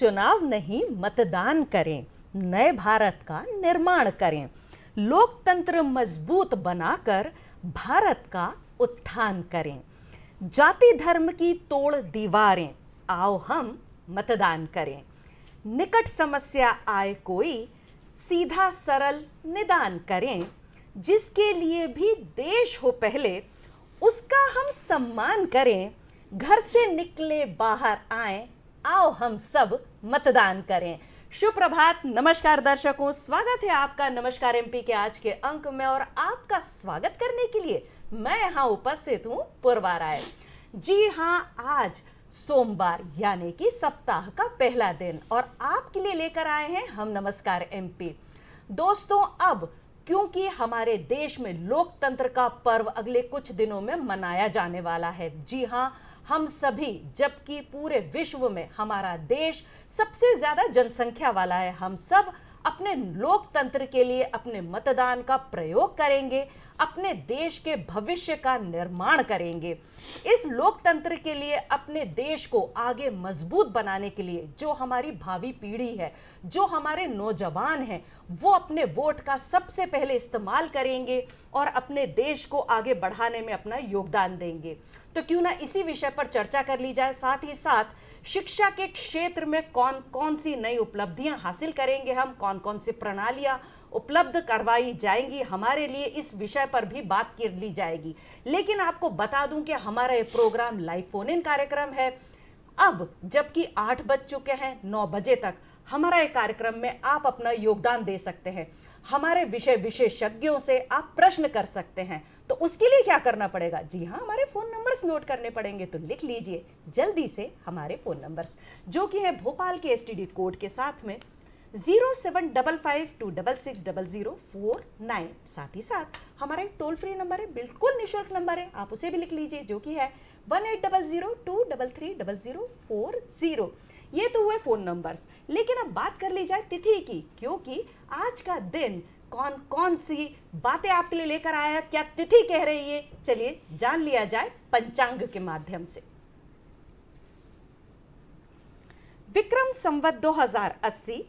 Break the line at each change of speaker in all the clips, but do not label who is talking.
चुनाव नहीं मतदान करें, नए भारत का निर्माण करें, लोकतंत्र मजबूत बनाकर भारत का उत्थान करें। जाति धर्म की तोड़ दीवारें, आओ हम मतदान करें। निकट समस्या आए कोई, सीधा सरल निदान करें। जिसके लिए भी देश हो पहले, उसका हम सम्मान करें। घर से निकले बाहर आए, आओ हम सब मतदान करें। सुप्रभात, नमस्कार दर्शकों, स्वागत है आपका नमस्कार एमपी के आज के अंक में। और आपका स्वागत करने के लिए मैं यहाँ उपस्थित हूँ पूर्वा राय। जी हाँ, आज सोमवार यानी कि सप्ताह का पहला दिन और आपके लिए लेकर आए हैं हम नमस्कार एमपी। दोस्तों, अब क्योंकि हमारे देश में लोकतंत्र का पर्व अगले कुछ दिनों में मनाया जाने वाला है। जी हाँ, हम सभी, जबकि पूरे विश्व में हमारा देश सबसे ज्यादा जनसंख्या वाला है, हम सब अपने लोकतंत्र के लिए अपने मतदान का प्रयोग करेंगे, अपने देश के भविष्य का निर्माण करेंगे। इस लोकतंत्र के लिए, अपने देश को आगे मजबूत बनाने के लिए जो हमारी भावी पीढ़ी है, जो हमारे नौजवान हैं, वो अपने वोट का सबसे पहले इस्तेमाल करेंगे और अपने देश को आगे बढ़ाने में अपना योगदान देंगे। तो क्यों ना इसी विषय पर चर्चा कर ली जाए। साथ ही साथ शिक्षा के क्षेत्र में कौन कौन सी नई उपलब्धियां हासिल करेंगे हम, कौन कौन सी प्रणालियां उपलब्ध करवाई जाएंगी हमारे लिए, इस विषय पर भी बात कर ली जाएगी। लेकिन आपको बता दूं कि हमारा ये प्रोग्राम लाइव फोन इन कार्यक्रम है। अब जबकि 8 बज चुके हैं, 9 बजे तक हमारा ये कार्यक्रम में आप अपना योगदान दे सकते हैं। हमारे विषय विशेषज्ञों से आप प्रश्न कर सकते हैं। तो उसके लिए क्या करना पड़ेगा? जी हाँ, हमारे फोन नंबर्स नोट करने पड़ेंगे। तो लिख लीजिए जल्दी से हमारे फोन नंबर्स, जो कि है भोपाल के एसटीडी कोड के साथ में 0755260049। साथ ही साथ हमारा एक टोल फ्री नंबर है, बिल्कुल निःशुल्क नंबर है, आप उसे भी लिख लीजिए, जो कि है 1800233040। ये तो हुए फोन नंबर्स। लेकिन अब बात कर ली जाए तिथि की, क्योंकि आज का दिन कौन कौन सी बातें आपके लिए लेकर आया है, क्या तिथि कह रही है, चलिए जान लिया जाए पंचांग के माध्यम से। विक्रम संवत 2080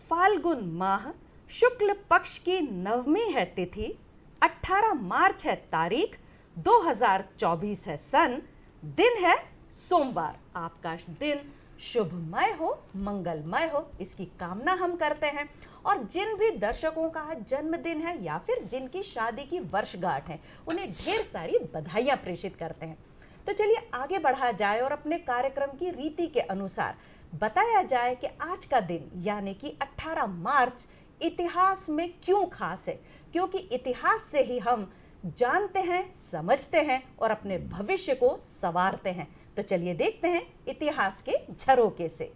फाल्गुन माह शुक्ल पक्ष की नवमी है तिथि, 18 मार्च है तारीख, 2024 है सन, दिन है सोमवार। आपका दिन शुभमय हो, मंगलमय हो, इसकी कामना हम करते हैं। और जिन भी दर्शकों का जन्मदिन है या फिर जिनकी शादी की वर्षगांठ है, उन्हें ढेर सारी बधाइयां प्रेषित करते हैं। तो चलिए आगे बढ़ा जाए और अपने कार्यक्रम की रीति के अनुसार बताया जाए कि आज का दिन यानी कि 18 मार्च इतिहास में क्यों खास है। क्योंकि इतिहास से ही हम जानते हैं, समझते हैं और अपने भविष्य को संवारते हैं। तो चलिए देखते हैं इतिहास के झरोके से।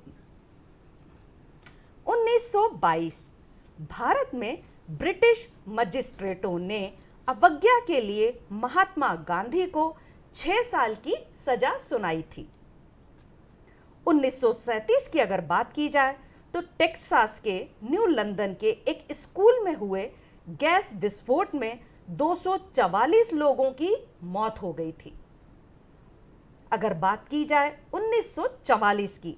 1922 भारत में ब्रिटिश मजिस्ट्रेटों ने अवज्ञा के लिए महात्मा गांधी को 6 साल की सजा सुनाई थी। 1937 की अगर बात की जाए तो टेक्सास के न्यू लंदन के एक स्कूल में हुए गैस विस्फोट में 244 लोगों की मौत हो गई थी। अगर बात की जाए 1944 की,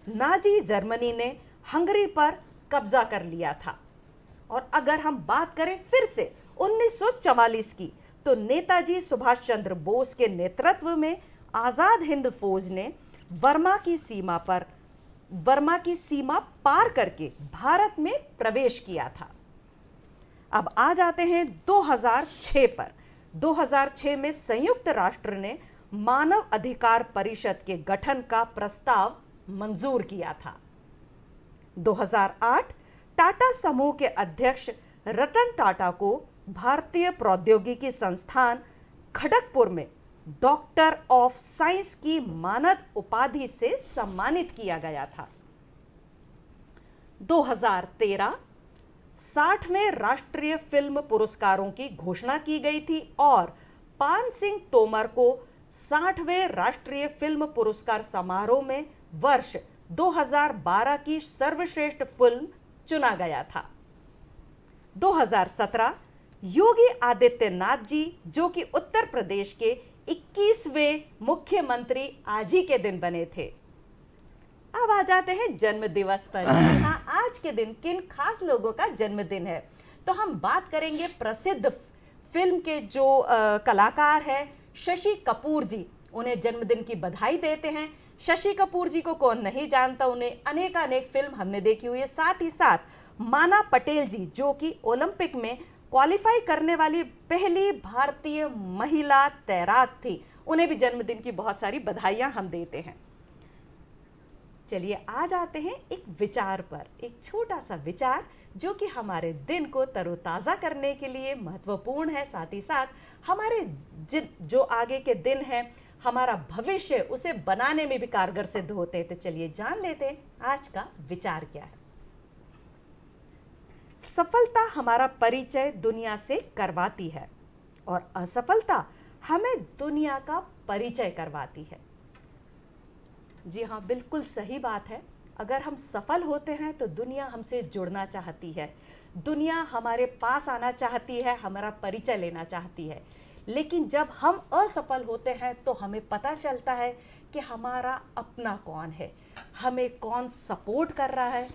नाजी जर्मनी ने हंगरी पर कब्जा कर लिया था। और अगर हम बात करें फिर से 1944 की, तो नेताजी सुभाष चंद्र बोस के नेतृत्व में आजाद हिंद फौज ने बर्मा की सीमा पार करके भारत में प्रवेश किया था। अब आ जाते हैं 2006 पर। 2006 में संयुक्त राष्ट्र ने मानव अधिकार परिषद के गठन का प्रस्ताव मंजूर किया था। 2008 टाटा समूह के अध्यक्ष रतन टाटा को भारतीय प्रौद्योगिकी संस्थान खड़गपुर में डॉक्टर ऑफ साइंस की मानद उपाधि से सम्मानित किया गया था। 2013 60वें राष्ट्रीय फिल्म पुरस्कारों की घोषणा की गई थी और पान सिंह तोमर को 60वें राष्ट्रीय फिल्म पुरस्कार समारोह में वर्ष 2012 की सर्वश्रेष्ठ फिल्म चुना गया था। 2017 योगी आदित्यनाथ जी, जो कि उत्तर प्रदेश के 21वें मुख्यमंत्री आज ही के दिन बने थे। अब आ जाते हैं जन्म दिवस पर। जी हाँ, आज के दिन किन खास लोगों का जन्मदिन है? तो हम बात करेंगे प्रसिद्ध फिल्म के जो कलाकार हैं शशि कपूर जी। उन्हें जन्मदिन की बधाई देते हैं। शशि कपूर जी को कौन नहीं जानता, उन्हें अनेक फिल्म हमने देखी हुई है। साथ ही साथ माना पटेल जी, जो कि ओलंपिक में क्वालिफाई करने वाली पहली भारतीय महिला तैराक थी, उन्हें भी जन्मदिन की बहुत सारी बधाइयां हम देते हैं। चलिए आ जाते हैं एक विचार पर, एक छोटा सा विचार जो कि हमारे दिन को तरोताज़ा करने के लिए महत्वपूर्ण है, साथ ही साथ हमारे जो आगे के दिन हैं, हमारा भविष्य, उसे बनाने में भी कारगर सिद्ध होते हैं। तो चलिए जान लेते हैं आज का विचार क्या है। सफलता हमारा परिचय दुनिया से करवाती है और असफलता हमें दुनिया का परिचय करवाती है। जी हाँ, बिल्कुल सही बात है। अगर हम सफल होते हैं तो दुनिया हमसे जुड़ना चाहती है, दुनिया हमारे पास आना चाहती है, हमारा परिचय लेना चाहती है। लेकिन जब हम असफल होते हैं तो हमें पता चलता है कि हमारा अपना कौन है, हमें कौन सपोर्ट कर रहा है,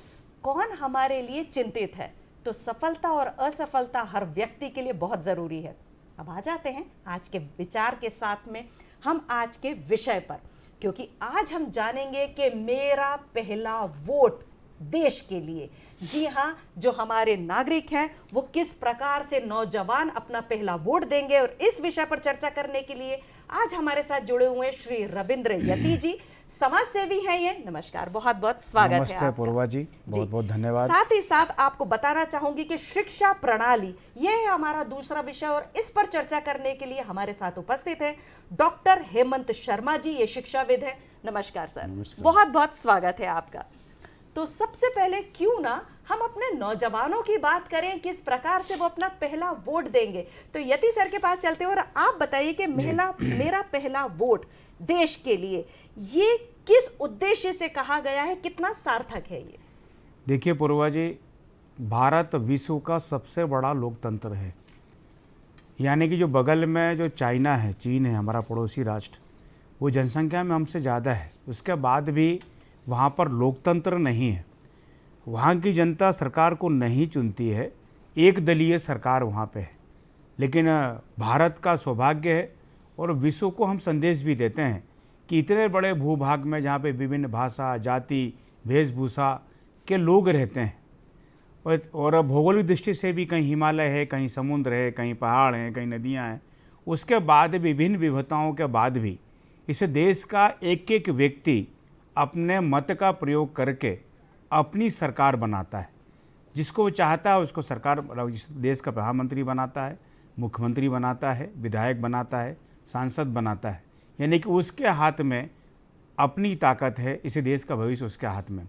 कौन हमारे लिए चिंतित है। तो सफलता और असफलता हर व्यक्ति के लिए बहुत ज़रूरी है। अब आ जाते हैं आज के विचार के साथ में हम आज के विषय पर, क्योंकि आज हम जानेंगे कि मेरा पहला वोट देश के लिए। जी हाँ, जो हमारे नागरिक हैं वो किस प्रकार से नौजवान अपना पहला वोट देंगे, और इस विषय पर चर्चा करने के लिए आज हमारे साथ जुड़े हुए श्री रविंद्र यति जी, समाज सेवी हैं ये। नमस्कार, बहुत बहुत स्वागत है आपका।
नमस्ते पूर्वा जी, बहुत बहुत धन्यवाद।
साथ ही साथ आपको बताना चाहूंगी कि शिक्षा प्रणाली, ये है हमारा दूसरा विषय, और इस पर चर्चा करने के लिए हमारे साथ उपस्थित है डॉक्टर हेमंत शर्मा जी, ये शिक्षाविद हैं। नमस्कार सर।
नमस्कार।
बहुत बहुत स्वागत है आपका। तो सबसे पहले क्यों ना हम अपने नौजवानों की बात करें, किस प्रकार से वो अपना पहला वोट देंगे। तो यति सर के पास चलते हैं और आप बताइए कि मेरा पहला वोट देश के लिए, ये किस उद्देश्य से कहा गया है, कितना सार्थक है ये?
देखिए पूर्वा जी, भारत विश्व का सबसे बड़ा लोकतंत्र है। यानी कि जो बगल में जो चाइना है, चीन है, हमारा पड़ोसी राष्ट्र, वो जनसंख्या में हमसे ज़्यादा है। उसके बाद भी वहाँ पर लोकतंत्र नहीं है। वहाँ की जनता सरकार को नहीं चुनती है, एक दलीय सरकार वहाँ पे है। लेकिन भारत का सौभाग्य है और विश्व को हम संदेश भी देते हैं कि इतने बड़े भूभाग में जहाँ पे विभिन्न भाषा, जाति, वेशभूषा के लोग रहते हैं, और भौगोलिक दृष्टि से भी कहीं हिमालय है, कहीं समुद्र है, कहीं पहाड़ हैं, कहीं नदियाँ हैं, उसके बाद विभिन्न विविधताओं के बाद भी इस देश का एक एक व्यक्ति अपने मत का प्रयोग करके अपनी सरकार बनाता है। जिसको वो चाहता है उसको सरकार, देश का प्रधानमंत्री बनाता है, मुख्यमंत्री बनाता है, विधायक बनाता है, सांसद बनाता है। यानी कि उसके हाथ में अपनी ताकत है, इस देश का भविष्य उसके हाथ में।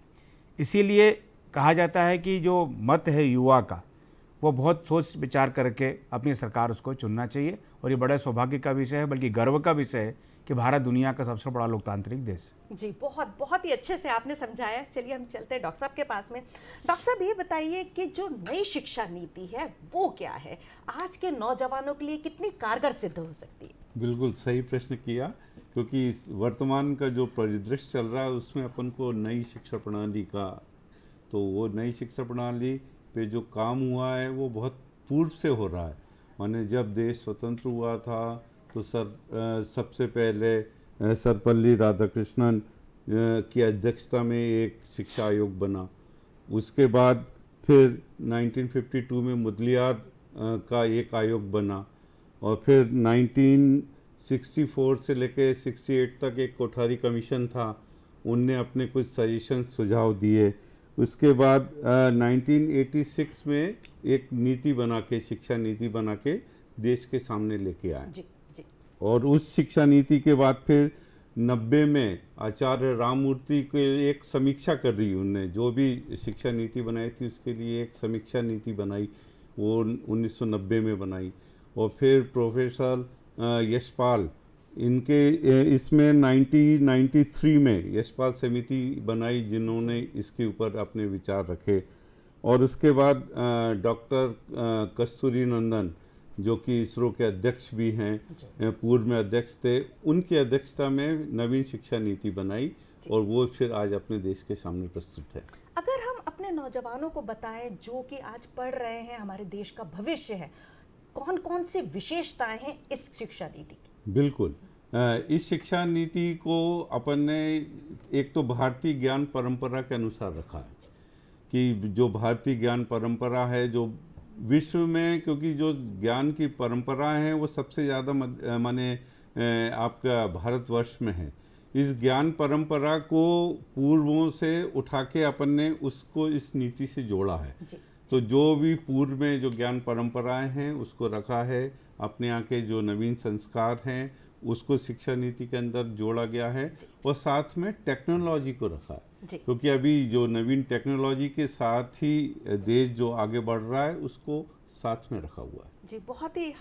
इसीलिए कहा जाता है कि जो मत है युवा का, वो बहुत सोच विचार करके अपनी सरकार उसको चुनना चाहिए। और ये बड़े सौभाग्य का विषय है, बल्कि गर्व का विषय है कि भारत दुनिया का सबसे बड़ा लोकतांत्रिक देश है।
जी, बहुत बहुत ही अच्छे से आपने समझाया। चलिए हम चलते हैं डॉक्टर साहब के पास में। डॉक्टर साहब, ये बताइए कि जो नई शिक्षा नीति है वो क्या है, आज के नौजवानों के लिए कितनी कारगर सिद्ध हो सकती है?
बिल्कुल सही प्रश्न किया, क्योंकि इस वर्तमान का जो परिदृश्य चल रहा है उसमें अपन को नई शिक्षा प्रणाली का, तो वो नई शिक्षा प्रणाली पे जो काम हुआ है वो बहुत पूर्व से हो रहा है। माने जब देश स्वतंत्र हुआ था तो सबसे पहले सर्वपल्ली राधाकृष्णन की अध्यक्षता में एक शिक्षा आयोग बना। उसके बाद फिर 1952 में मुदलियार का एक आयोग बना, और फिर 1964 से लेकर 68 तक एक कोठारी कमीशन था, उनने अपने कुछ सजेशन सुझाव दिए। उसके बाद 1986 में एक नीति बना के, शिक्षा नीति बना के देश के सामने लेके आए।
जी, जी।
और उस शिक्षा नीति के बाद फिर 90 में आचार्य राममूर्ति के एक समीक्षा कर रही, उनने जो भी शिक्षा नीति बनाई थी उसके लिए एक समीक्षा नीति बनाई, वो 1990 में बनाई। और फिर प्रोफेसर यशपाल, इनके इसमें 1993 में यशपाल समिति बनाई जिन्होंने इसके ऊपर अपने विचार रखे। और उसके बाद डॉक्टर कस्तूरी नंदन, जो कि इसरो के अध्यक्ष भी हैं, पूर्व में अध्यक्ष थे, उनकी अध्यक्षता में नवीन शिक्षा नीति बनाई और वो फिर आज अपने देश के सामने प्रस्तुत है।
अगर हम अपने नौजवानों को बताएं जो कि आज पढ़ रहे हैं, हमारे देश का भविष्य है, कौन कौन सी विशेषताएं हैं इस शिक्षा नीति की?
बिल्कुल, इस शिक्षा नीति को अपन ने एक तो भारतीय ज्ञान परंपरा के अनुसार रखा है कि जो भारतीय ज्ञान परंपरा है, जो विश्व में, क्योंकि जो ज्ञान की परंपरा है वो सबसे ज़्यादा माने आपका भारतवर्ष में है। इस ज्ञान परंपरा को पूर्वों से उठा के अपन ने उसको इस नीति से जोड़ा है। तो जो भी पूर्व में जो ज्ञान परंपराएं हैं उसको रखा है, अपने यहाँ के जो नवीन संस्कार हैं उसको शिक्षा नीति के अंदर जोड़ा गया है, और साथ में टेक्नोलॉजी को रखा है, क्योंकि अभी जो नवीन टेक्नोलॉजी के साथ ही देश जो आगे बढ़ रहा है उसको साथ में रखा हुआ है।
जी, बहुत ही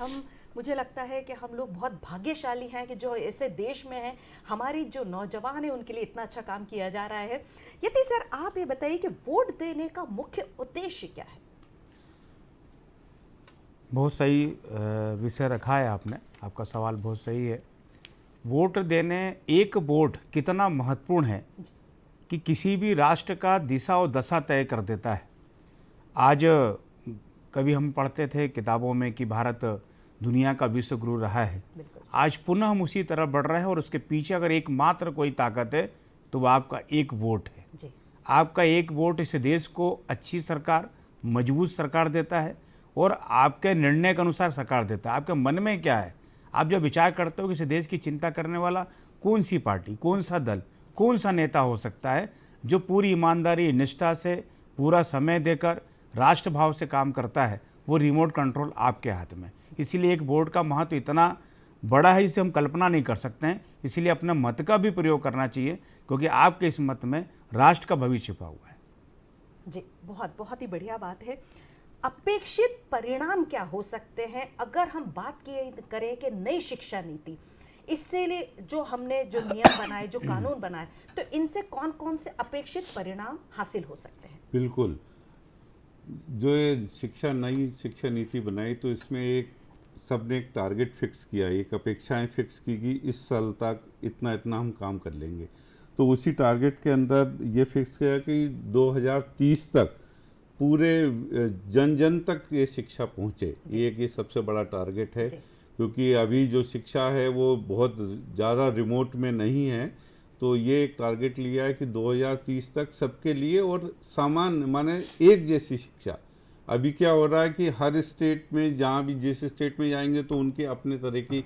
मुझे लगता है कि हम लोग बहुत भाग्यशाली हैं कि जो ऐसे देश में हैं, हमारी जो नौजवान है उनके लिए इतना अच्छा काम किया जा रहा है। यदि सर आप ये बताइए कि वोट देने का मुख्य उद्देश्य क्या है?
बहुत सही विषय रखा है आपने, आपका सवाल बहुत सही है। वोट देने, एक वोट कितना महत्वपूर्ण है कि किसी भी राष्ट्र का दिशा और दशा तय कर देता है। आज कभी हम पढ़ते थे किताबों में कि भारत दुनिया का विश्व गुरु रहा है, आज पुनः हम उसी तरफ बढ़ रहे हैं, और उसके पीछे अगर एकमात्र कोई ताकत है तो वो आपका एक वोट है जी। आपका एक वोट इस देश को अच्छी सरकार, मजबूत सरकार देता है, और आपके निर्णय के अनुसार सरकार देता है। आपके मन में क्या है, आप जब विचार करते हो कि इस देश की चिंता करने वाला कौन सी पार्टी, कौन सा दल, कौन सा नेता हो सकता है जो पूरी ईमानदारी, निष्ठा से, पूरा समय देकर, राष्ट्र भाव से काम करता है, वो रिमोट कंट्रोल आपके हाथ में। इसीलिए एक वोट का महत्व इतना बड़ा है, इसे हम कल्पना नहीं कर सकते हैं। इसीलिए अपने मत का भी प्रयोग करना चाहिए, क्योंकि आपके इस मत में राष्ट्र का भविष्य छिपा हुआ है।
जी, बहुत ही बढ़िया बात है। अपेक्षित परिणाम क्या हो सकते हैं अगर हम बात करें कि नई शिक्षा नीति, इससे जो हमने जो नियम बनाए, जो कानून बनाए, तो इनसे कौन कौन से अपेक्षित परिणाम हासिल हो सकते हैं?
बिल्कुल, जो ये नई शिक्षा नीति बनाई तो इसमें सबने एक टारगेट फिक्स किया, एक अपेक्षाएं फिक्स की कि इस साल तक इतना इतना हम काम कर लेंगे। तो उसी टारगेट के अंदर ये फिक्स किया कि 2030 तक पूरे जन जन तक ये शिक्षा पहुँचे। ये सबसे बड़ा टारगेट है, क्योंकि अभी जो शिक्षा है वो बहुत ज़्यादा रिमोट में नहीं है। तो ये एक टारगेट लिया है कि 2030 तक सबके लिए और समान, माने एक जैसी शिक्षा। अभी क्या हो रहा है कि हर स्टेट में, जहाँ भी जिस स्टेट में जाएंगे तो उनके अपने तरह की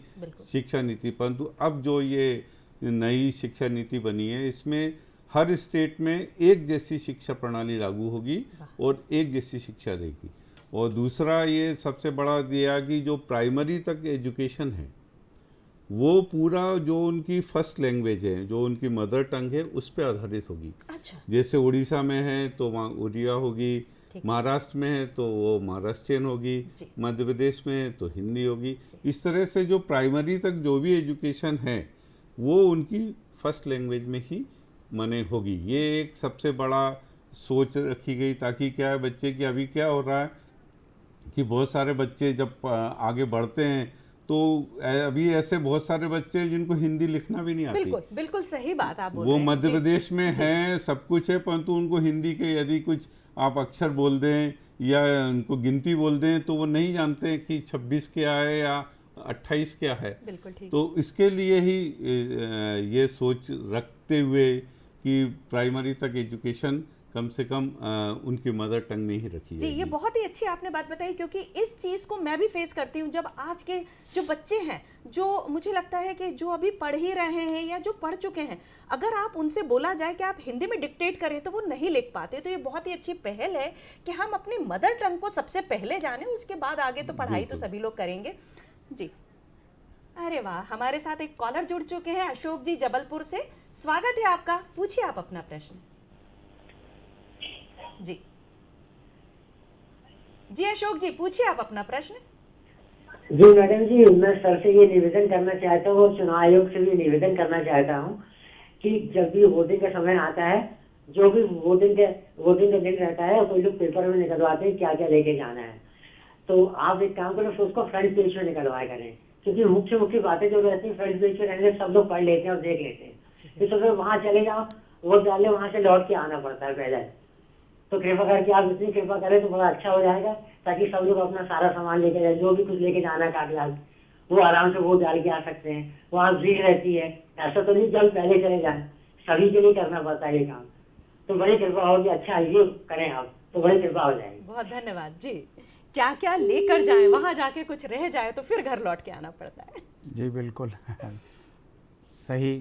शिक्षा नीति, परंतु अब जो ये नई शिक्षा नीति बनी है इसमें हर स्टेट में एक जैसी शिक्षा प्रणाली लागू होगी और एक जैसी शिक्षा रहेगी। और दूसरा ये सबसे बड़ा दिया कि जो प्राइमरी तक एजुकेशन है वो पूरा जो उनकी फर्स्ट लैंग्वेज है, जो उनकी मदर टंग है, उस पर आधारित होगी।
अच्छा।
जैसे उड़ीसा में है तो वहाँ उड़िया होगी, महाराष्ट्र में है तो वो महाराष्ट्रियन होगी, मध्य प्रदेश में है तो हिंदी होगी। इस तरह से जो प्राइमरी तक जो भी एजुकेशन है वो उनकी फर्स्ट लैंग्वेज में ही माने होगी। ये एक सबसे बड़ा सोच रखी गई, ताकि क्या है बच्चे की, अभी क्या हो रहा है कि बहुत सारे बच्चे जब आगे बढ़ते हैं तो अभी ऐसे बहुत सारे बच्चे हैं जिनको हिंदी लिखना भी नहीं आती।
बिल्कुल सही बात आप बोल रहे हैं।
वो मध्य प्रदेश में है, सब कुछ है, परंतु उनको हिंदी के यदि कुछ आप अक्षर बोल दें या उनको गिनती बोल दें तो वो नहीं जानते कि 26 क्या है या 28 क्या है।
बिल्कुल ठीक।
तो इसके लिए ही ये सोच रखते हुए कि प्राइमरी तक एजुकेशन कम से कम उनकी मदर टंग में ही रखी
जी। ये बहुत ही अच्छी आपने बात बताई, क्योंकि इस चीज़ को मैं भी फेस करती हूँ। जब आज के जो बच्चे हैं, जो मुझे लगता है कि जो अभी पढ़ ही रहे हैं या जो पढ़ चुके हैं, अगर आप उनसे बोला जाए कि आप हिंदी में डिक्टेट करें तो वो नहीं लिख पाते। तो ये बहुत ही अच्छी पहल है कि हम अपनी मदर टंग को सबसे पहले जाने, उसके बाद आगे तो पढ़ाई तो सभी लोग करेंगे। जी, अरे वाह, हमारे साथ एक कॉलर जुड़ चुके हैं, अशोक जी जबलपुर से। स्वागत है आपका, पूछिए आप अपना प्रश्न। जी जी, अशोक जी पूछिए आप अपना प्रश्न।
जी मैडम जी, मैं सर से ये निवेदन करना चाहता हूँ और चुनाव आयोग से भी निवेदन करना चाहता हूँ कि जब भी वोटिंग का समय आता है, जो भी वोटिंग का दिन रहता है, कोई लोग पेपर में निकलवाते हैं क्या क्या लेके जाना है, तो आप एक काम करो, उसको फ्रंट पेज पे निकलवाया करें, क्योंकि मुख्य बातें जो रहती है फ्रंट पेज पे रहने सब लोग पढ़ लेते हैं और देख लेते हैं। फिर तो फिर वहाँ चले जाओ, वोट डालने, वहाँ से लौट के आना पड़ता है पैदल। तो कृपा करके आप इतनी कृपा करें तो बड़ा अच्छा हो जाएगा, ताकि सब लोग अपना सारा सामान लेके जाए, जो भी कुछ लेके जाना है कागजात, वो आराम से वोट डाल के आ सकते हैं। वहाँ भीड़ रहती है, ऐसा तो नहीं जब पहले चले जाए, सभी के लिए करना पड़ता है ये काम। तो बड़ी कृपा होगी, अच्छा ये करें आप तो बड़ी कृपा हो जाएगी।
बहुत धन्यवाद जी। क्या क्या लेकर जाएं, वहां जाके कुछ रह जाए तो फिर घर लौट के आना पड़ता है।
जी बिल्कुल सही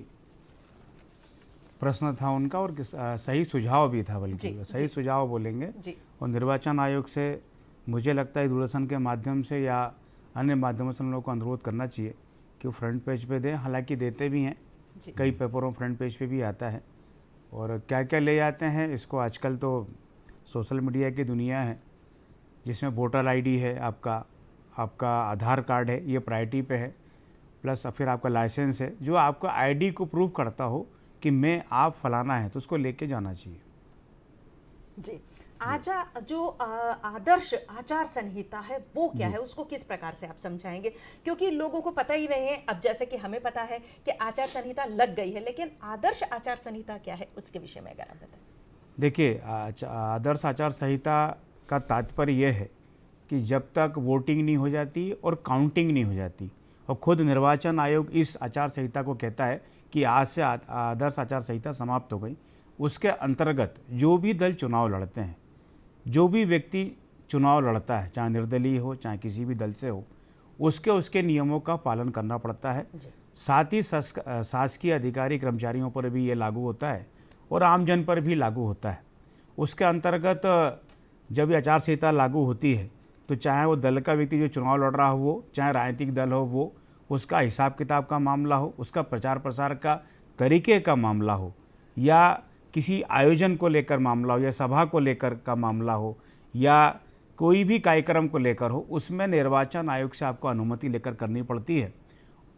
प्रश्न था उनका, और सही सुझाव भी था, बल्कि सही सुझाव बोलेंगे
जी।
और निर्वाचन आयोग से मुझे लगता है दूरदर्शन के माध्यम से या अन्य माध्यमों से हम लोग को अनुरोध करना चाहिए कि वो फ्रंट पेज पे दें। हालांकि देते भी हैं, कई पेपरों फ्रंट पेज पे भी आता है। और क्या क्या ले जाते हैं इसको, आजकल तो सोशल मीडिया की दुनिया है जिसमें वोटर आईडी है, आपका आधार कार्ड है, ये प्रायोरिटी पे है, प्लस फिर आपका लाइसेंस है जो आपका आईडी को प्रूव करता हो कि मैं आप फलाना है, तो उसको लेके जाना चाहिए।
जी। जो आदर्श आचार संहिता है वो क्या है, उसको किस प्रकार से आप समझाएंगे, क्योंकि लोगों को पता ही नहीं है। अब जैसे कि हमें पता है कि आचार संहिता लग गई है, लेकिन आदर्श आचार संहिता क्या है उसके विषय में अगर आप बताएं।
देखिए, आदर्श आचार संहिता का तात्पर्य यह है कि जब तक वोटिंग नहीं हो जाती और काउंटिंग नहीं हो जाती, और खुद निर्वाचन आयोग इस आचार संहिता को कहता है कि आज से आदर्श आचार संहिता समाप्त हो गई, उसके अंतर्गत जो भी दल चुनाव लड़ते हैं, जो भी व्यक्ति चुनाव लड़ता है, चाहे निर्दलीय हो चाहे किसी भी दल से हो, उसके नियमों का पालन करना पड़ता है। साथ ही शासकीय अधिकारी कर्मचारियों पर भी ये लागू होता है और आमजन पर भी लागू होता है। उसके अंतर्गत जब ये आचार संहिता लागू होती है तो चाहे वो दल का व्यक्ति जो चुनाव लड़ रहा हो वो, चाहे राजनीतिक दल हो वो, उसका हिसाब किताब का मामला हो, उसका प्रचार प्रसार का तरीके का मामला हो, या किसी आयोजन को लेकर मामला हो, या सभा को लेकर का मामला हो, या कोई भी कार्यक्रम को लेकर हो, उसमें निर्वाचन आयोग से आपको अनुमति लेकर करनी पड़ती है।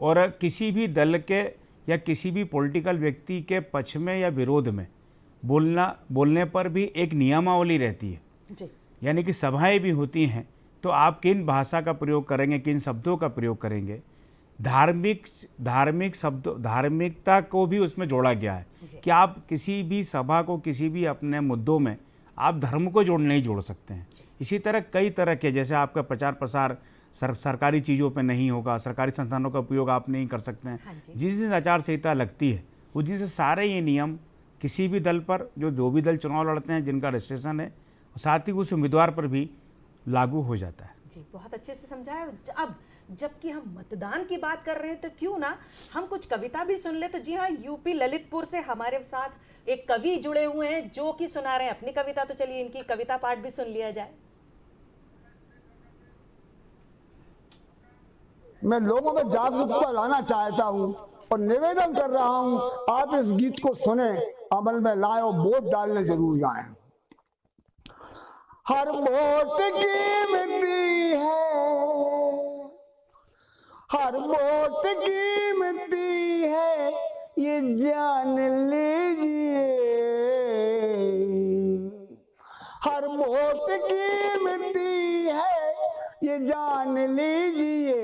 और किसी भी दल के या किसी भी पॉलिटिकल व्यक्ति के पक्ष में या विरोध में बोलने पर भी एक नियमावली रहती है
जी।
यानी कि सभाएं भी होती हैं, तो आप किन भाषा का प्रयोग करेंगे, किन शब्दों का प्रयोग करेंगे। धार्मिक शब्द, धार्मिकता को भी उसमें जोड़ा गया है कि आप किसी भी सभा को, किसी भी अपने मुद्दों में आप धर्म को नहीं जोड़ सकते हैं। इसी तरह कई तरह के, जैसे आपका प्रचार प्रसार सरकारी चीज़ों पे नहीं होगा, सरकारी संस्थानों का उपयोग आप नहीं कर सकते हैं। जिस दिन आचार संहिता लगती है उस दिन से सारे ये नियम किसी भी दल पर, जो भी दल चुनाव लड़ते हैं जिनका रजिस्ट्रेशन है, साथ ही उस उम्मीदवार पर भी लागू हो जाता है।
जी, बहुत अच्छे से समझाया। अब जबकि हम मतदान की बात कर रहे हैं तो क्यों ना हम कुछ कविता भी सुन ले। तो जी हाँ, यूपी ललितपुर से हमारे साथ एक कवि जुड़े हुए हैं जो कि सुना रहे हैं अपनी कविता। तो चलिए इनकी कविता पाठ भी सुन लिया जाए।
मैं लोगों में जागरूकता लाना चाहता हूं और निवेदन कर रहा हूं, आप इस गीत को सुने, अमल में लाए और वोट डालने जरूर जाएं। हर वोट कीमती है, हर वोट कीमती है, ये जान लीजिए। हर वोट कीमती है, ये जान लीजिए।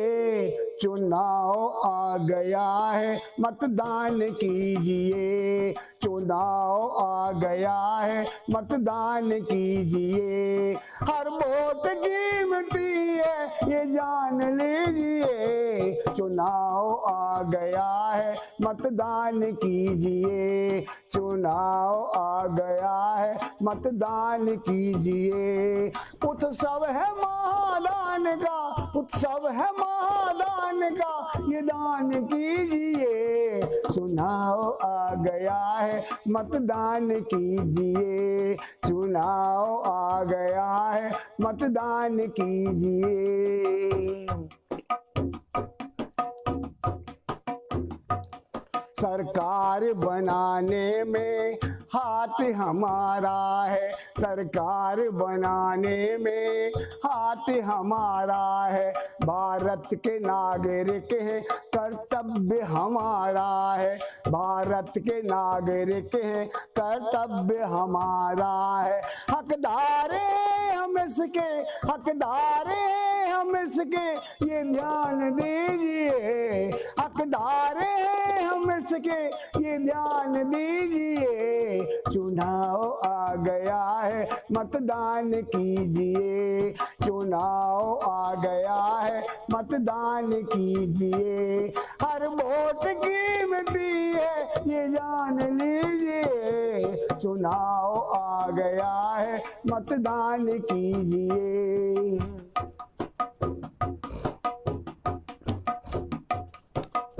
चुनाव आ गया है, मतदान कीजिए। चुनाव आ गया है, मतदान कीजिए। हर वोट कीमती है, ये जान लीजिए। चुनाव आ गया है, मतदान कीजिए। चुनाव आ गया है, मतदान कीजिए। उत्सव है महादान का, उत्सव है महादान का, ये दान कीजिए। चुनाव आ गया है, मतदान कीजिए। चुनाव आ गया है, मतदान कीजिए। सरकार बनाने में हाथ हमारा है, सरकार बनाने में हाथ हमारा है। भारत के नागरिक है, कर्तव्य हमारा है। भारत के नागरिक है, कर्तव्य हमारा है। हकदार हैं हम इसके, हकदार हैं हम इसके ये ध्यान दीजिए, हकदार हैं हम इसके ये ध्यान दीजिए। चुनाव आ गया है मतदान कीजिए, चुनाव आ गया है मतदान कीजिए। हर वोट कीमती है ये जान लीजिए, चुनाव आ गया है मतदान कीजिए।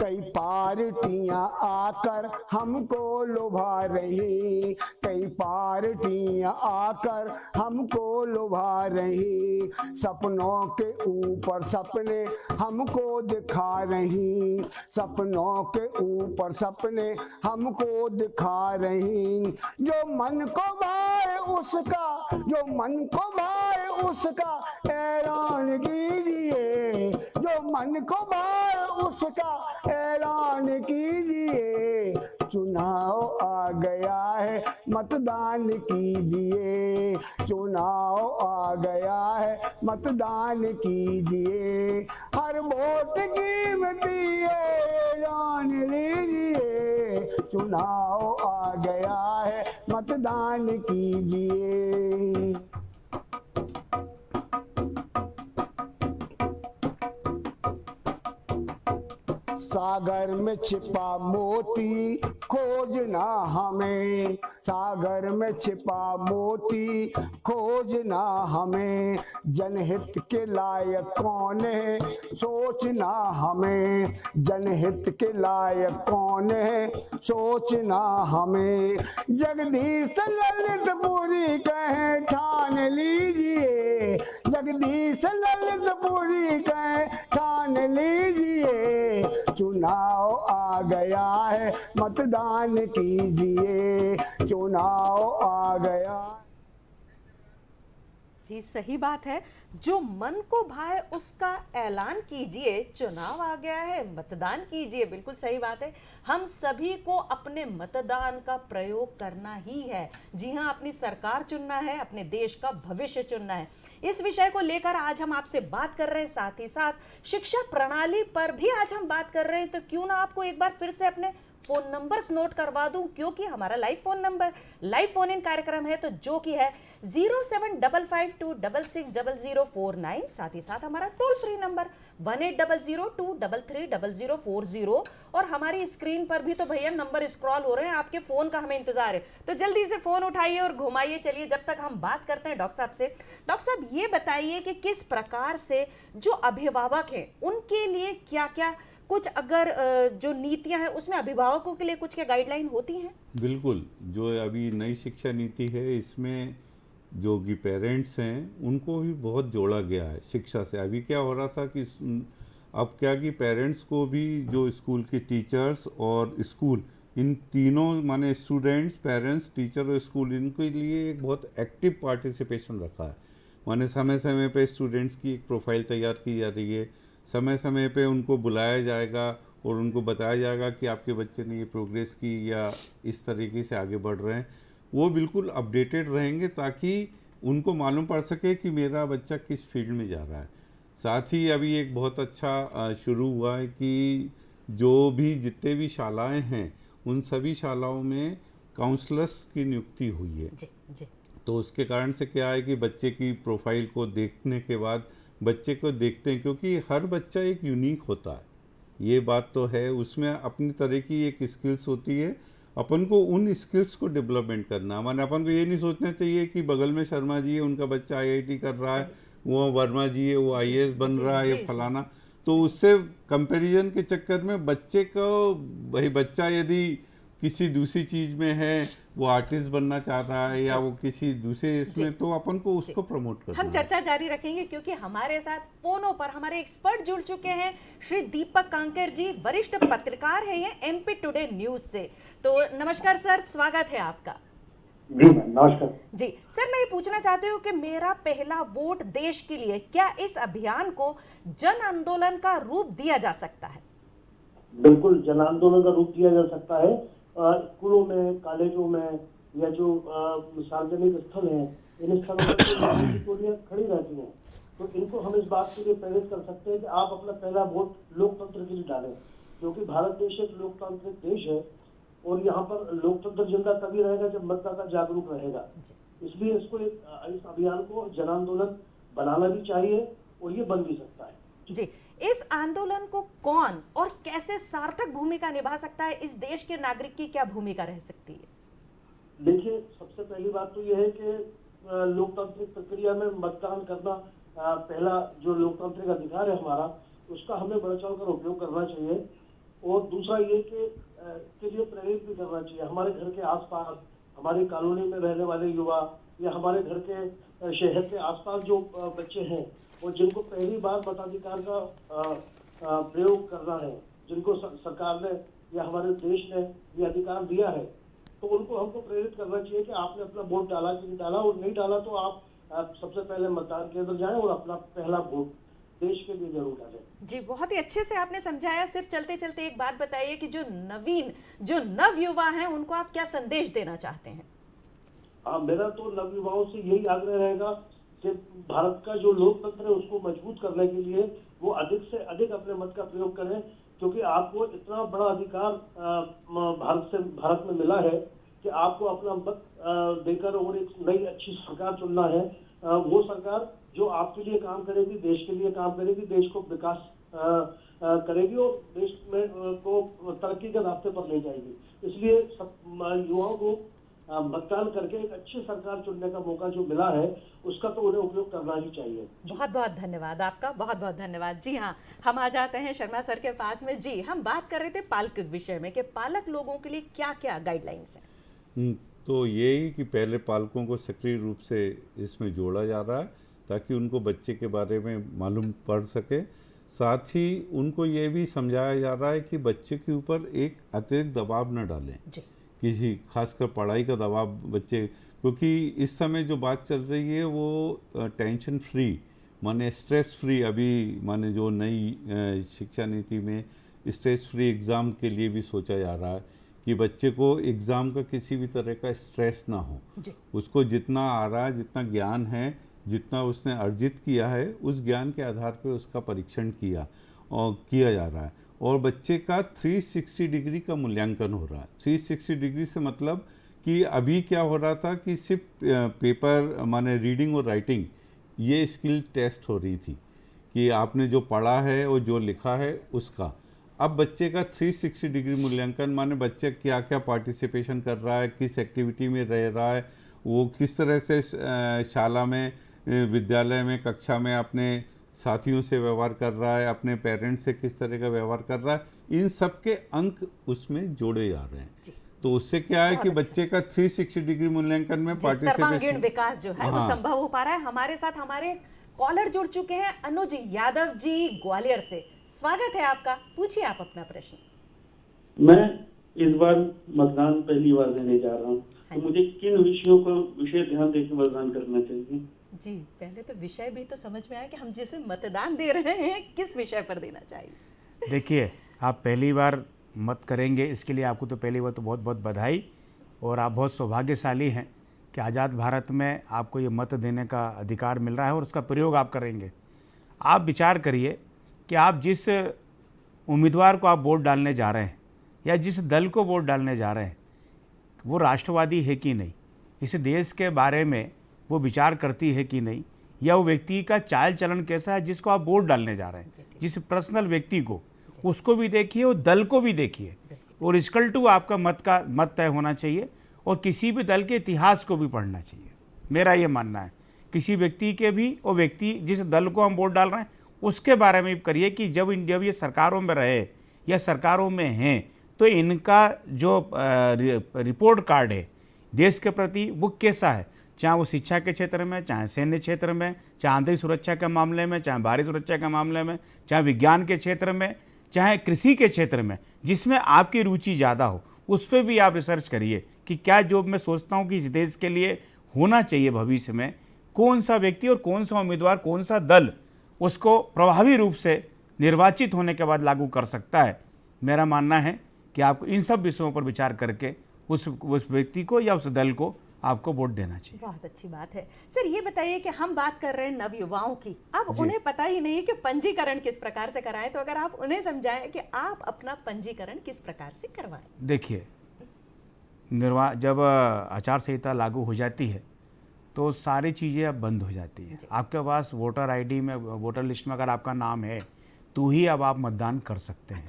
कई पार्टियां आकर हमको लुभा रही, कई पार्टियां आकर हमको लुभा रही। सपनों के ऊपर सपने हमको दिखा रही, सपनों के ऊपर सपने हमको दिखा रही। जो मन को भाए उसका, जो मन को भाए उसका ऐलान कीजिए, जो मन को भाए उसका ऐलान कीजिए। चुनाव आ गया है मतदान कीजिए, चुनाव आ गया है मतदान कीजिए। हर वोट कीमती है जान लीजिए, चुनाव आ गया है मतदान कीजिए। सागर में छिपा मोती खोजना हमें, सागर में छिपा मोती खोजना हमें। जनहित के लायक कौन है सोचना हमें, जनहित के लायक कौन है सोचना हमें। जगदीश ललितपुरी कहें ठान लीजिए, जगदीश ललितपुरी कहें ठान लीजिए। चुनाव आ गया है मतदान कीजिए, चुनाव आ गया।
जी सही बात है, जो मन को भाए उसका ऐलान कीजिए, चुनाव आ गया है मतदान कीजिए। बिल्कुल सही बात है, हम सभी को अपने मतदान का प्रयोग करना ही है। जी हाँ, अपनी सरकार चुनना है, अपने देश का भविष्य चुनना है। इस विषय को लेकर आज हम आपसे बात कर रहे हैं, साथ ही साथ शिक्षा प्रणाली पर भी आज हम बात कर रहे हैं। तो क्यों ना आपको एक बार फिर से अपने फोन नंबर्स नोट करवा दूं, क्योंकि हमारा लाइव फोन इन कार्यक्रम है, तो जो कि है 07552660049। साथ ही साथ हमारा टोल फ्री नंबर 1800233040 और हमारी स्क्रीन पर भी तो भैया नंबर स्क्रॉल हो रहे हैं, आपके फोन का हमें इंतजार है, तो जल्दी से फोन उठाइए और घुमाइए। चलिए जब तक हम बात करते हैं डॉक्टर साहब से, डॉक्टर साहब ये बताइए कि किस प्रकार से जो अभिभावक हैं उनके लिए क्या क्या कुछ अगर जो नीतियां हैं उसमें अभिभावकों के लिए कुछ क्या गाइडलाइन होती हैं? बिल्कुल,
जो अभी नई शिक्षा नीति है इसमें जो कि पेरेंट्स हैं उनको भी बहुत जोड़ा गया है शिक्षा से। अभी क्या हो रहा था कि अब क्या कि पेरेंट्स को भी जो स्कूल के टीचर्स और स्कूल, इन तीनों माने स्टूडेंट्स, पेरेंट्स, टीचर और स्कूल, इनके लिए एक बहुत एक्टिव पार्टिसिपेशन रखा है। माने समय समय पे स्टूडेंट्स की एक प्रोफाइल तैयार की जा रही है, समय समय पे उनको बुलाया जाएगा और उनको बताया जाएगा कि आपके बच्चे ने ये प्रोग्रेस की या इस तरीके से आगे बढ़ रहे हैं। वो बिल्कुल अपडेटेड रहेंगे ताकि उनको मालूम पड़ सके कि मेरा बच्चा किस फील्ड में जा रहा है। साथ ही अभी एक बहुत अच्छा शुरू हुआ है कि जो भी जितने भी शालाएं हैं उन सभी शालाओं में काउंसलर्स की नियुक्ति हुई है। जी। तो उसके कारण से क्या है कि बच्चे की प्रोफाइल को देखने के बाद बच्चे को देखते हैं, क्योंकि हर बच्चा एक यूनिक होता है, ये बात तो है, उसमें अपनी तरह की एक स्किल्स होती है। अपन को उन स्किल्स को डेवलपमेंट करना, माने अपन को ये नहीं सोचना चाहिए कि बगल में शर्मा जी है उनका बच्चा IIT कर रहा है, वो वर्मा जी है वो IAS बन रहा है, ये फलाना, तो उससे कंपैरिजन के चक्कर में बच्चे को, भाई बच्चा यदि किसी दूसरी चीज़ में है, वो आर्टिस्ट बनना चाह रहा है या वो किसी दूसरे इसमें, तो अपन को उसको प्रमोट करना। हम चर्चा जारी रखेंगे क्योंकि हमारे साथ फोनों पर हमारे एक्सपर्ट जुड़ चुके हैं, श्री दीपक कांकर जी, वरिष्ठ पत्रकार हैं ये MP टुडे न्यूज से। तो नमस्कार सर, स्वागत है आपका।
जी नमस्कार
जी सर, मैं ये पूछना चाहती हूँ कि मेरा पहला वोट देश के लिए, क्या इस अभियान को जन आंदोलन का रूप दिया जा सकता है?
बिल्कुल जन आंदोलन का रूप दिया जा सकता है। स्कूलों में, कॉलेजों में या जो सार्वजनिक स्थल हैं, इन स्थलों पर टोलियां खड़ी रहती हैं, तो इनको हमें इस बात के लिए प्रेरित कर सकते हैं कि आप अपना पहला वोट लोकतंत्र के लिए डालें, क्योंकि भारत देश एक लोकतांत्रिक देश है और यहाँ पर लोकतंत्र जिंदा तभी रहेगा जब मतदाता जागरूक रहेगा। इसलिए इस अभियान को जन आंदोलन बनाना भी चाहिए और ये बन भी सकता है।
जी, इस आंदोलन को कौन और कैसे सार्थक भूमिका निभा सकता है? इस देश के नागरिक की क्या भूमिका रह सकती है?
देखिए, सबसे पहली बात तो यह है कि लोकतांत्रिक प्रक्रिया में मतदान करना पहला जो लोकतांत्रिक अधिकार है हमारा, उसका हमें बढ़ चढ़कर उपयोग करना चाहिए। और दूसरा ये कि इसके लिए प्रेरित भी करना चाहिए हमारे घर के आसपास, हमारी कॉलोनी में रहने वाले युवा या हमारे घर के शहर के आसपास जो बच्चे हैं और जिनको पहली बार मताधिकार का प्रयोग करना है, जिनको सरकार ने या हमारे देश ने ये अधिकार दिया है, तो उनको हमको प्रेरित करना चाहिए कि आपने अपना वोट डाला कि नहीं डाला, और नहीं डाला तो आप सबसे पहले मतदान केंद्र जाएं और अपना पहला वोट देश के लिए जरूर डालें।
जी, बहुत ही अच्छे से आपने समझाया। सिर्फ चलते चलते एक बात बताइए कि जो नव युवा हैं उनको आप क्या संदेश देना चाहते हैं?
मेरा तो नव युवाओं से यही आग्रह रहेगा कि भारत का जो लोकतंत्र है उसको मजबूत करने के लिए वो अधिक से अधिक अपने मत का प्रयोग करें, क्योंकि आपको इतना बड़ा अधिकार भारत में मिला है कि आपको अपना मत देकर और एक नई अच्छी सरकार चुनना है। वो सरकार जो आपके लिए काम करेगी, देश के लिए काम करेगी, देश को विकास करेगी और देश में को तरक्की के रास्ते पर ले जाएगी। इसलिए सब युवाओं को मतदान करके एक अच्छी सरकार चुनने का मौका जो मिला है उसका तो उन्हें उपयोग करना ही चाहिए।
बहुत बहुत धन्यवाद आपका, बहुत बहुत धन्यवाद। जी हाँ, हम आ जाते हैं शर्मा सर के पास में। जी, हम बात कर रहे थे पालक विषय में कि पालक लोगों के लिए क्या क्या गाइडलाइंस हैं।
तो यही कि पहले पालकों को सक्रिय रूप से इसमें जोड़ा जा रहा है ताकि उनको बच्चे के बारे में मालूम पड़ सके। साथ ही उनको ये भी समझाया जा रहा है कि बच्चे के ऊपर एक अतिरिक्त दबाव न डालें, किसी खासकर पढ़ाई का दबाव बच्चे, क्योंकि इस समय जो बात चल रही है वो टेंशन फ्री माने स्ट्रेस फ्री, अभी माने जो नई शिक्षा नीति में स्ट्रेस फ्री एग्ज़ाम के लिए भी सोचा जा रहा है कि बच्चे को एग्ज़ाम का किसी भी तरह का स्ट्रेस ना हो। उसको जितना आ रहा है, जितना ज्ञान है, जितना उसने अर्जित किया है, उस ज्ञान के आधार पर उसका परीक्षण किया जा रहा है और बच्चे का 360 डिग्री का मूल्यांकन हो रहा है। 360 डिग्री से मतलब कि अभी क्या हो रहा था कि सिर्फ पेपर माने रीडिंग और राइटिंग ये स्किल टेस्ट हो रही थी कि आपने जो पढ़ा है और जो लिखा है उसका। अब बच्चे का 360 डिग्री मूल्यांकन माने बच्चे क्या क्या पार्टिसिपेशन कर रहा है, किस एक्टिविटी में रह रहा है, वो किस तरह से शाला में, विद्यालय में, कक्षा में अपने साथियों से व्यवहार कर रहा है, अपने पेरेंट्स से किस तरह का व्यवहार कर रहा है, इन सब के अंक उसमें जोड़े जा रहे हैं। तो उससे क्या है कि बच्चे का 360 डिग्री मूल्यांकन में
सर्वांगीण विकास जो है वो संभव हो पा रहा है। हमारे साथ हमारे कॉलर जुड़ चुके हैं, अनुज यादव जी ग्वालियर से। स्वागत है आपका, पूछिए आप अपना प्रश्न।
मैं इस बार मतदान पहली बार देने जा रहा हूँ, तो मुझे किन विषयों को विषय ध्यान देकर मतदान करना चाहिए?
जी, पहले तो विषय भी तो समझ में आया कि हम जिसे मतदान दे रहे हैं किस विषय पर देना चाहिए।
देखिए, आप पहली बार मत करेंगे, इसके लिए आपको तो पहली बार तो बहुत बहुत बधाई, और आप बहुत सौभाग्यशाली हैं कि आज़ाद भारत में आपको ये मत देने का अधिकार मिल रहा है और उसका प्रयोग आप करेंगे। आप विचार करिए कि आप जिस उम्मीदवार को आप वोट डालने जा रहे हैं या जिस दल को वोट डालने जा रहे हैं वो राष्ट्रवादी है कि नहीं, इस देश के बारे में वो विचार करती है कि नहीं, या वो व्यक्ति का चाल चलन कैसा है जिसको आप वोट डालने जा रहे हैं, जिस पर्सनल व्यक्ति को, उसको भी देखिए और दल को भी देखिए, और इक्वल टू आपका मत तय होना चाहिए। और किसी भी दल के इतिहास को भी पढ़ना चाहिए, मेरा ये मानना है। किसी व्यक्ति के भी, और व्यक्ति जिस दल को हम वोट डाल रहे हैं उसके बारे में भी करिए कि जब ये सरकारों में रहे या सरकारों में हैं तो इनका जो रिपोर्ट कार्ड है देश के प्रति वो कैसा है, चाहे वो शिक्षा के क्षेत्र में, चाहे सैन्य क्षेत्र में, चाहे आंतरिक सुरक्षा के मामले में, चाहे बाहरी सुरक्षा के मामले में, चाहे विज्ञान के क्षेत्र में, चाहे कृषि के क्षेत्र में, जिसमें आपकी रुचि ज़्यादा हो उस पर भी आप रिसर्च करिए कि क्या जो मैं सोचता हूँ कि इस देश के लिए होना चाहिए भविष्य में, कौन सा व्यक्ति और कौन सा उम्मीदवार, कौन सा दल उसको प्रभावी रूप से निर्वाचित होने के बाद लागू कर सकता है। मेरा मानना है कि आपको इन सब विषयों पर विचार करके उस व्यक्ति को या उस दल को आपको वोट देना चाहिए।
बहुत अच्छी बात है। सर ये बताइए कि हम बात कर रहे हैं नवयुवाओं की, अब उन्हें पता ही नहीं कि पंजीकरण किस प्रकार से कराएं, तो अगर आप उन्हें समझाएं कि आप अपना पंजीकरण किस प्रकार से करवाएं।
देखिए, जब आचार संहिता लागू हो जाती है तो सारी चीज़ें अब बंद हो जाती है। आपके पास वोटर आईडी में, वोटर लिस्ट में अगर आपका नाम है तो ही अब आप मतदान कर सकते हैं।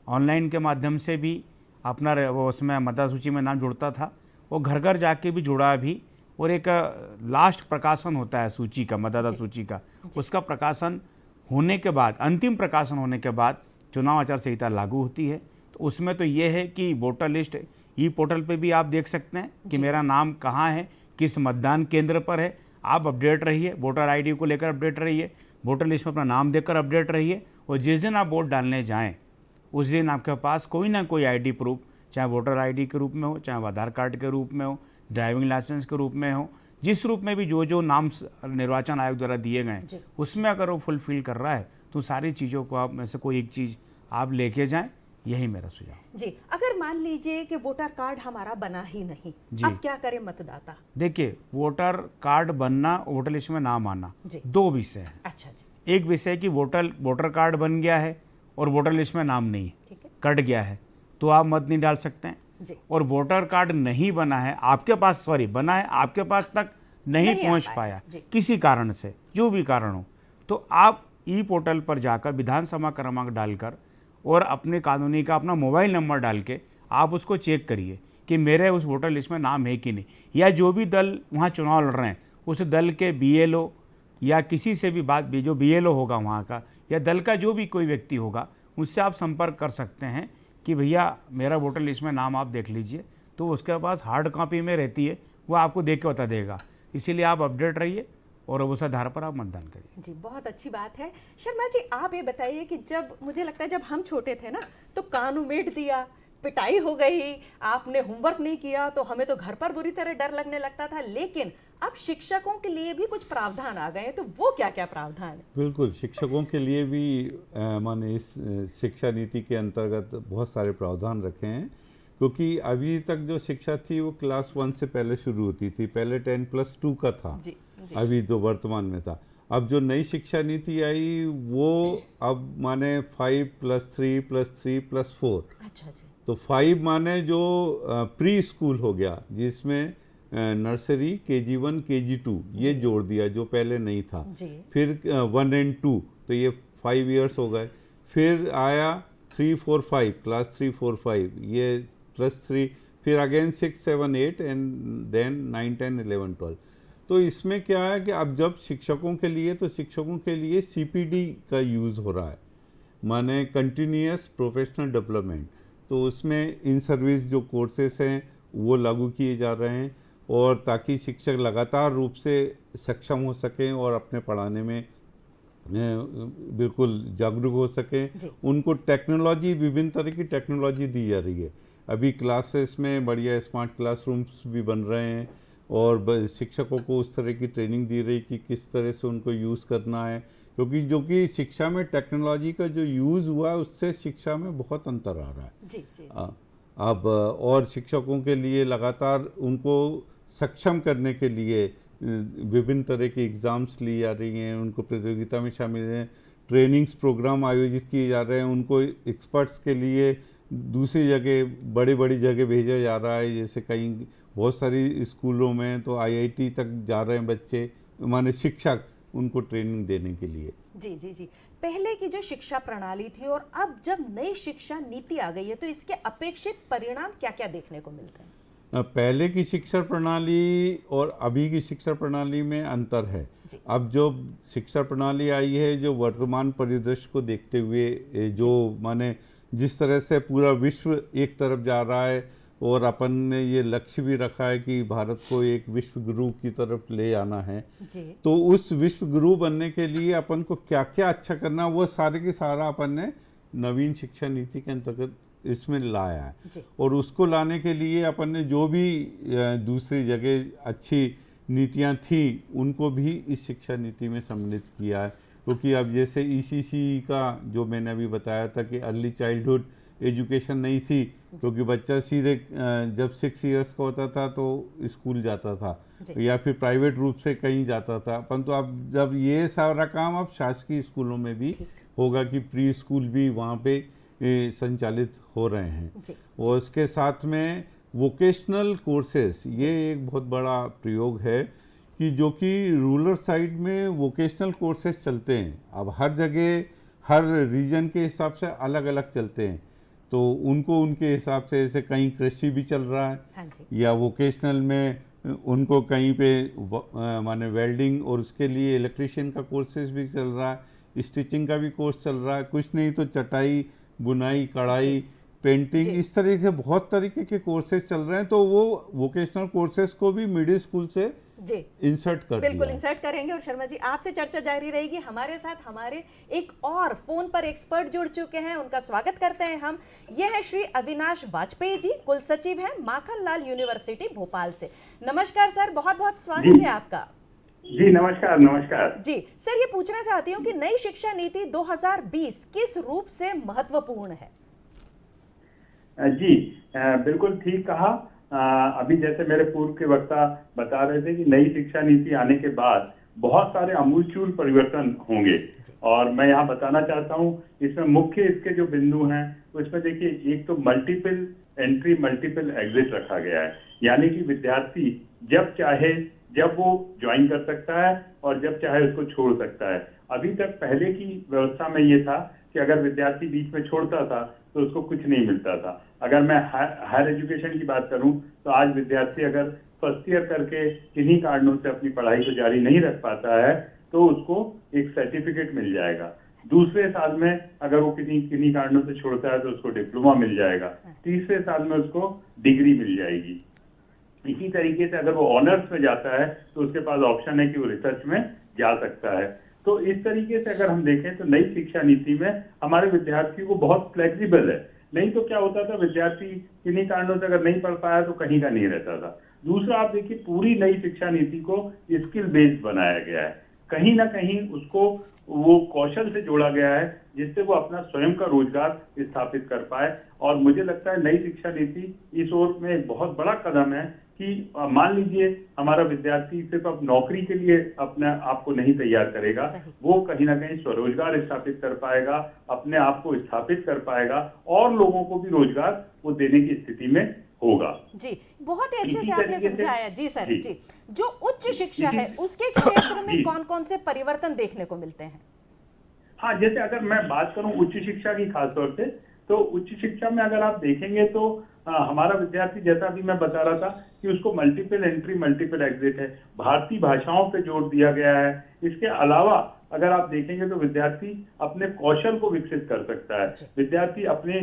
ऑनलाइन के माध्यम से भी अपना वो उसमें मतदाता सूची में नाम जुड़ता था, वो घर घर जाके भी जुड़ा भी, और एक लास्ट प्रकाशन होता है सूची का, मतदाता सूची का, उसका प्रकाशन होने के बाद, अंतिम प्रकाशन होने के बाद चुनाव आचार संहिता लागू होती है। तो उसमें तो ये है कि वोटर लिस्ट ई पोर्टल पे भी आप देख सकते हैं कि मेरा नाम कहाँ है, किस मतदान केंद्र पर है। आप अपडेट रहिए, वोटर आईडी को लेकर अपडेट रहिए, वोटर लिस्ट में अपना नाम देकर अपडेट रहिए, और जिस दिन आप वोट डालने जाएं उस दिन आपके पास कोई ना कोई आईडी प्रूफ, चाहे वोटर आईडी के रूप में हो, चाहे आधार कार्ड के रूप में हो, ड्राइविंग लाइसेंस के रूप में हो, जिस रूप में भी जो नाम निर्वाचन आयोग द्वारा दिए गए हैं उसमें अगर वो फुलफिल कर रहा है तो सारी चीज़ों को आप में से कोई एक चीज़ आप लेके जाएं, यही मेरा सुझाव।
जी, अगर मान लीजिए कि वोटर कार्ड हमारा बना ही नहीं, अब क्या करे मतदाता?
देखिए, वोटर कार्ड बनना, वोटर लिस्ट में नाम आना, दो विषय है।
अच्छा जी।
एक विषय कि वोटर कार्ड बन गया है और वोटर लिस्ट में नाम नहीं है, कट गया है, तो आप मत नहीं डाल सकते हैं। और वोटर कार्ड नहीं बना है आपके पास, बना है आपके पास तक नहीं पहुंच पाया किसी कारण से, जो भी कारण हो, तो आप ई पोर्टल पर जाकर विधानसभा क्रमांक डालकर और अपने कानूनी का अपना मोबाइल नंबर डाल के आप उसको चेक करिए कि मेरे उस वोटर लिस्ट में नाम है कि नहीं, या जो भी दल वहाँ चुनाव लड़ रहे हैं उस दल के BLO या किसी से भी बात, जो BLO होगा वहाँ का, या दल का जो भी कोई व्यक्ति होगा, उससे आप संपर्क कर सकते हैं कि भैया मेरा वोटर लिस्ट में नाम आप देख लीजिए। तो उसके पास हार्ड कॉपी में रहती है, वो आपको देख के बता देगा। इसीलिए आप अपडेट रहिए और उस आधार पर आप मतदान करिए।
जी, बहुत अच्छी बात है। शर्मा जी, आप ये बताइए कि जब, मुझे लगता है जब हम छोटे थे ना, तो कान उमेट दिया, पिटाई हो गई, आपने होमवर्क नहीं किया तो हमें तो घर पर बुरी तरह डर लगने लगता था, लेकिन अब शिक्षकों के लिए भी कुछ प्रावधान आ गए हैं, तो वो क्या क्या प्रावधान है?
बिल्कुल, शिक्षकों के लिए भी माने इस शिक्षा नीति के अंतर्गत बहुत सारे प्रावधान रखे हैं, क्योंकि अभी तक जो शिक्षा थी वो क्लास 1 से पहले शुरू होती थी, पहले 10+2 का था।
जी।
अभी जो वर्तमान में था, अब जो नई शिक्षा नीति आई वो अब माने 5+3+3+4।
अच्छा जी।
तो 5 माने जो प्री स्कूल हो गया, जिसमें नर्सरी, KG1, KG2 ये जोड़ दिया जो पहले नहीं था। फिर 1 और 2, तो ये 5 इयर्स हो गए। फिर आया 3, 4, 5, क्लास 3, 4, 5, ये +3, फिर अगेन 6, 7, 8 एंड देन 9, 10, 11, 12। तो इसमें क्या है कि अब जब शिक्षकों के लिए, तो शिक्षकों के लिए CPD का यूज़ हो रहा है, माने कंटिन्यूअस प्रोफेशनल डेवलपमेंट। तो उसमें इन सर्विस जो कोर्सेस हैं वो लागू किए जा रहे हैं, और ताकि शिक्षक लगातार रूप से सक्षम हो सकें और अपने पढ़ाने में बिल्कुल जागरूक हो सकें। उनको टेक्नोलॉजी, विभिन्न तरह की टेक्नोलॉजी दी जा रही है। अभी क्लासेस में बढ़िया स्मार्ट क्लासरूम्स भी बन रहे हैं, और शिक्षकों को उस तरह की ट्रेनिंग दी रही कि किस तरह से उनको यूज़ करना है, क्योंकि जो कि शिक्षा में टेक्नोलॉजी का जो यूज़ हुआ है उससे शिक्षा में बहुत अंतर आ रहा है।
जी।
अब और शिक्षकों के लिए लगातार उनको सक्षम करने के लिए विभिन्न तरह की एग्ज़ाम्स ली जा रही हैं, उनको प्रतियोगिता में शामिल हैं, ट्रेनिंग्स प्रोग्राम आयोजित किए जा रहे हैं, उनको एक्सपर्ट्स के लिए दूसरी जगह, बड़ी जगह भेजा जा रहा है। जैसे कहीं बहुत सारी स्कूलों में तो IIT तक जा रहे हैं बच्चे, माने शिक्षक, उनको ट्रेनिंग देने के लिए।
जी। पहले की जो शिक्षा प्रणाली थी और अब जब नई शिक्षा नीति आ गई है, तो इसके अपेक्षित परिणाम क्या क्या देखने को मिलते हैं?
पहले की शिक्षा प्रणाली और अभी की शिक्षा प्रणाली में अंतर है। अब जो शिक्षा प्रणाली आई है, जो वर्तमान परिदृश्य को देखते हुए, जो माने जिस तरह से पूरा विश्व एक तरफ जा रहा है, और अपन ने ये लक्ष्य भी रखा है कि भारत को एक विश्व गुरु की तरफ ले आना है जी। तो उस विश्व गुरु बनने के लिए अपन को क्या क्या अच्छा करना, वो सारे की सारा अपन ने नवीन शिक्षा नीति के अंतर्गत इसमें लाया है। और उसको लाने के लिए अपन ने जो भी दूसरी जगह अच्छी नीतियां थी उनको भी इस शिक्षा नीति में सम्मिलित किया है। क्योंकि अब जैसे ECC का जो मैंने अभी बताया था कि अर्ली चाइल्डहुड एजुकेशन नहीं थी, क्योंकि बच्चा सीधे जब 6 इयर्स का होता था तो स्कूल जाता था या फिर प्राइवेट रूप से कहीं जाता था। परंतु अब जब ये सारा काम अब शासकीय स्कूलों में भी होगा कि प्री स्कूल भी वहाँ पे संचालित हो रहे हैं। और उसके साथ में वोकेशनल कोर्सेस, ये एक बहुत बड़ा प्रयोग है कि जो कि रूरल साइड में वोकेशनल कोर्सेस चलते हैं। अब हर जगह हर रीजन के हिसाब से अलग अलग चलते हैं, तो उनको उनके हिसाब से, जैसे कहीं कृषि भी चल रहा है या वोकेशनल में उनको कहीं पे माने वेल्डिंग और उसके लिए इलेक्ट्रिशियन का कोर्सेज भी चल रहा है, स्टिचिंग का भी कोर्स चल रहा है, कुछ नहीं तो चटाई, बुनाई, कढ़ाई, पेंटिंग, इस तरह के बहुत तरीके के कोर्सेज चल रहे हैं। तो वो वोकेशनल कोर्सेज को भी मिडिल स्कूल से इंसर्ट कर
बिल्कुल इंसर्ट करेंगे। और शर्मा जी, आपसे चर्चा जारी रहेगी। हमारे साथ हमारे एक और फोन पर एक्सपर्ट जुड़ चुके हैं, उनका स्वागत करते हैं हम। ये है श्री अविनाश वाजपेयी जी, कुल सचिव हैं माखनलाल यूनिवर्सिटी भोपाल से। नमस्कार सर, बहुत बहुत स्वागत है आपका।
जी नमस्कार। नमस्कार
जी सर, ये पूछना चाहती हूँ कि नई शिक्षा नीति 2020 किस रूप से महत्वपूर्ण है?
जी बिल्कुल ठीक कहा। अभी जैसे मेरे पूर्व के वक्ता बता रहे थे कि नई शिक्षा नीति आने के बाद बहुत सारे आमूलचूल परिवर्तन होंगे, और मैं यहाँ बताना चाहता हूँ इसमें मुख्य इसके जो बिंदु हैं उसमें देखिए, एक तो मल्टीपल एंट्री मल्टीपल एग्जिट रखा गया है, यानी कि विद्यार्थी जब चाहे जब वो ज्वाइन कर सकता है और जब चाहे उसको छोड़ सकता है। अभी तक पहले की व्यवस्था में ये था कि अगर विद्यार्थी बीच में छोड़ता था तो उसको कुछ नहीं मिलता था। अगर मैं हायर एजुकेशन की बात करूं तो आज विद्यार्थी अगर फर्स्ट ईयर करके किन्हीं कारणों से अपनी पढ़ाई को जारी नहीं रख पाता है तो उसको एक सर्टिफिकेट मिल जाएगा। दूसरे साल में अगर वो किन्हीं कारणों से छोड़ता है तो उसको डिप्लोमा मिल जाएगा। तीसरे साल में उसको डिग्री मिल जाएगी। इसी तरीके से अगर वो ऑनर्स में जाता है तो उसके पास ऑप्शन है कि वो रिसर्च में जा सकता है। तो इस तरीके से अगर हम देखें तो नई शिक्षा नीति में हमारे विद्यार्थियों को बहुत फ्लेक्सिबल है। नहीं तो क्या होता था, विद्यार्थी किन्हीं कारणों से अगर नहीं पढ़ पाया तो कहीं का नहीं रहता था। दूसरा, आप देखिए पूरी नई शिक्षा नीति को स्किल बेस्ड बनाया गया है। कहीं ना कहीं उसको वो कौशल से जोड़ा गया है जिससे वो अपना स्वयं का रोजगार स्थापित कर पाए। और मुझे लगता है नई शिक्षा नीति इस ओर में एक बहुत बड़ा कदम है कि मान लीजिए हमारा विद्यार्थी सिर्फ अब नौकरी के लिए अपने आप को नहीं तैयार करेगा, वो कहीं ना कहीं स्वरोजगार स्थापित कर पाएगा, अपने आप को स्थापित कर पाएगा और लोगों को भी रोजगार वो देने की स्थिति में होगा।
जी, बहुत ही अच्छे से आपने समझाया। जी सर, जी जो उच्च शिक्षा है उसके क्षेत्र में कौन कौन से परिवर्तन देखने को मिलते हैं?
हाँ, जैसे अगर मैं बात करूं उच्च शिक्षा की खासतौर से, तो उच्च शिक्षा में अगर आप देखेंगे तो हमारा विद्यार्थी, जैसा अभी मैं बता रहा था कि उसको मल्टीपल एंट्री मल्टीपल एग्जिट है, भारतीय भाषाओं पे जोर दिया गया है। इसके अलावा अगर आप देखेंगे तो विद्यार्थी अपने कौशल को विकसित कर सकता है, विद्यार्थी अपने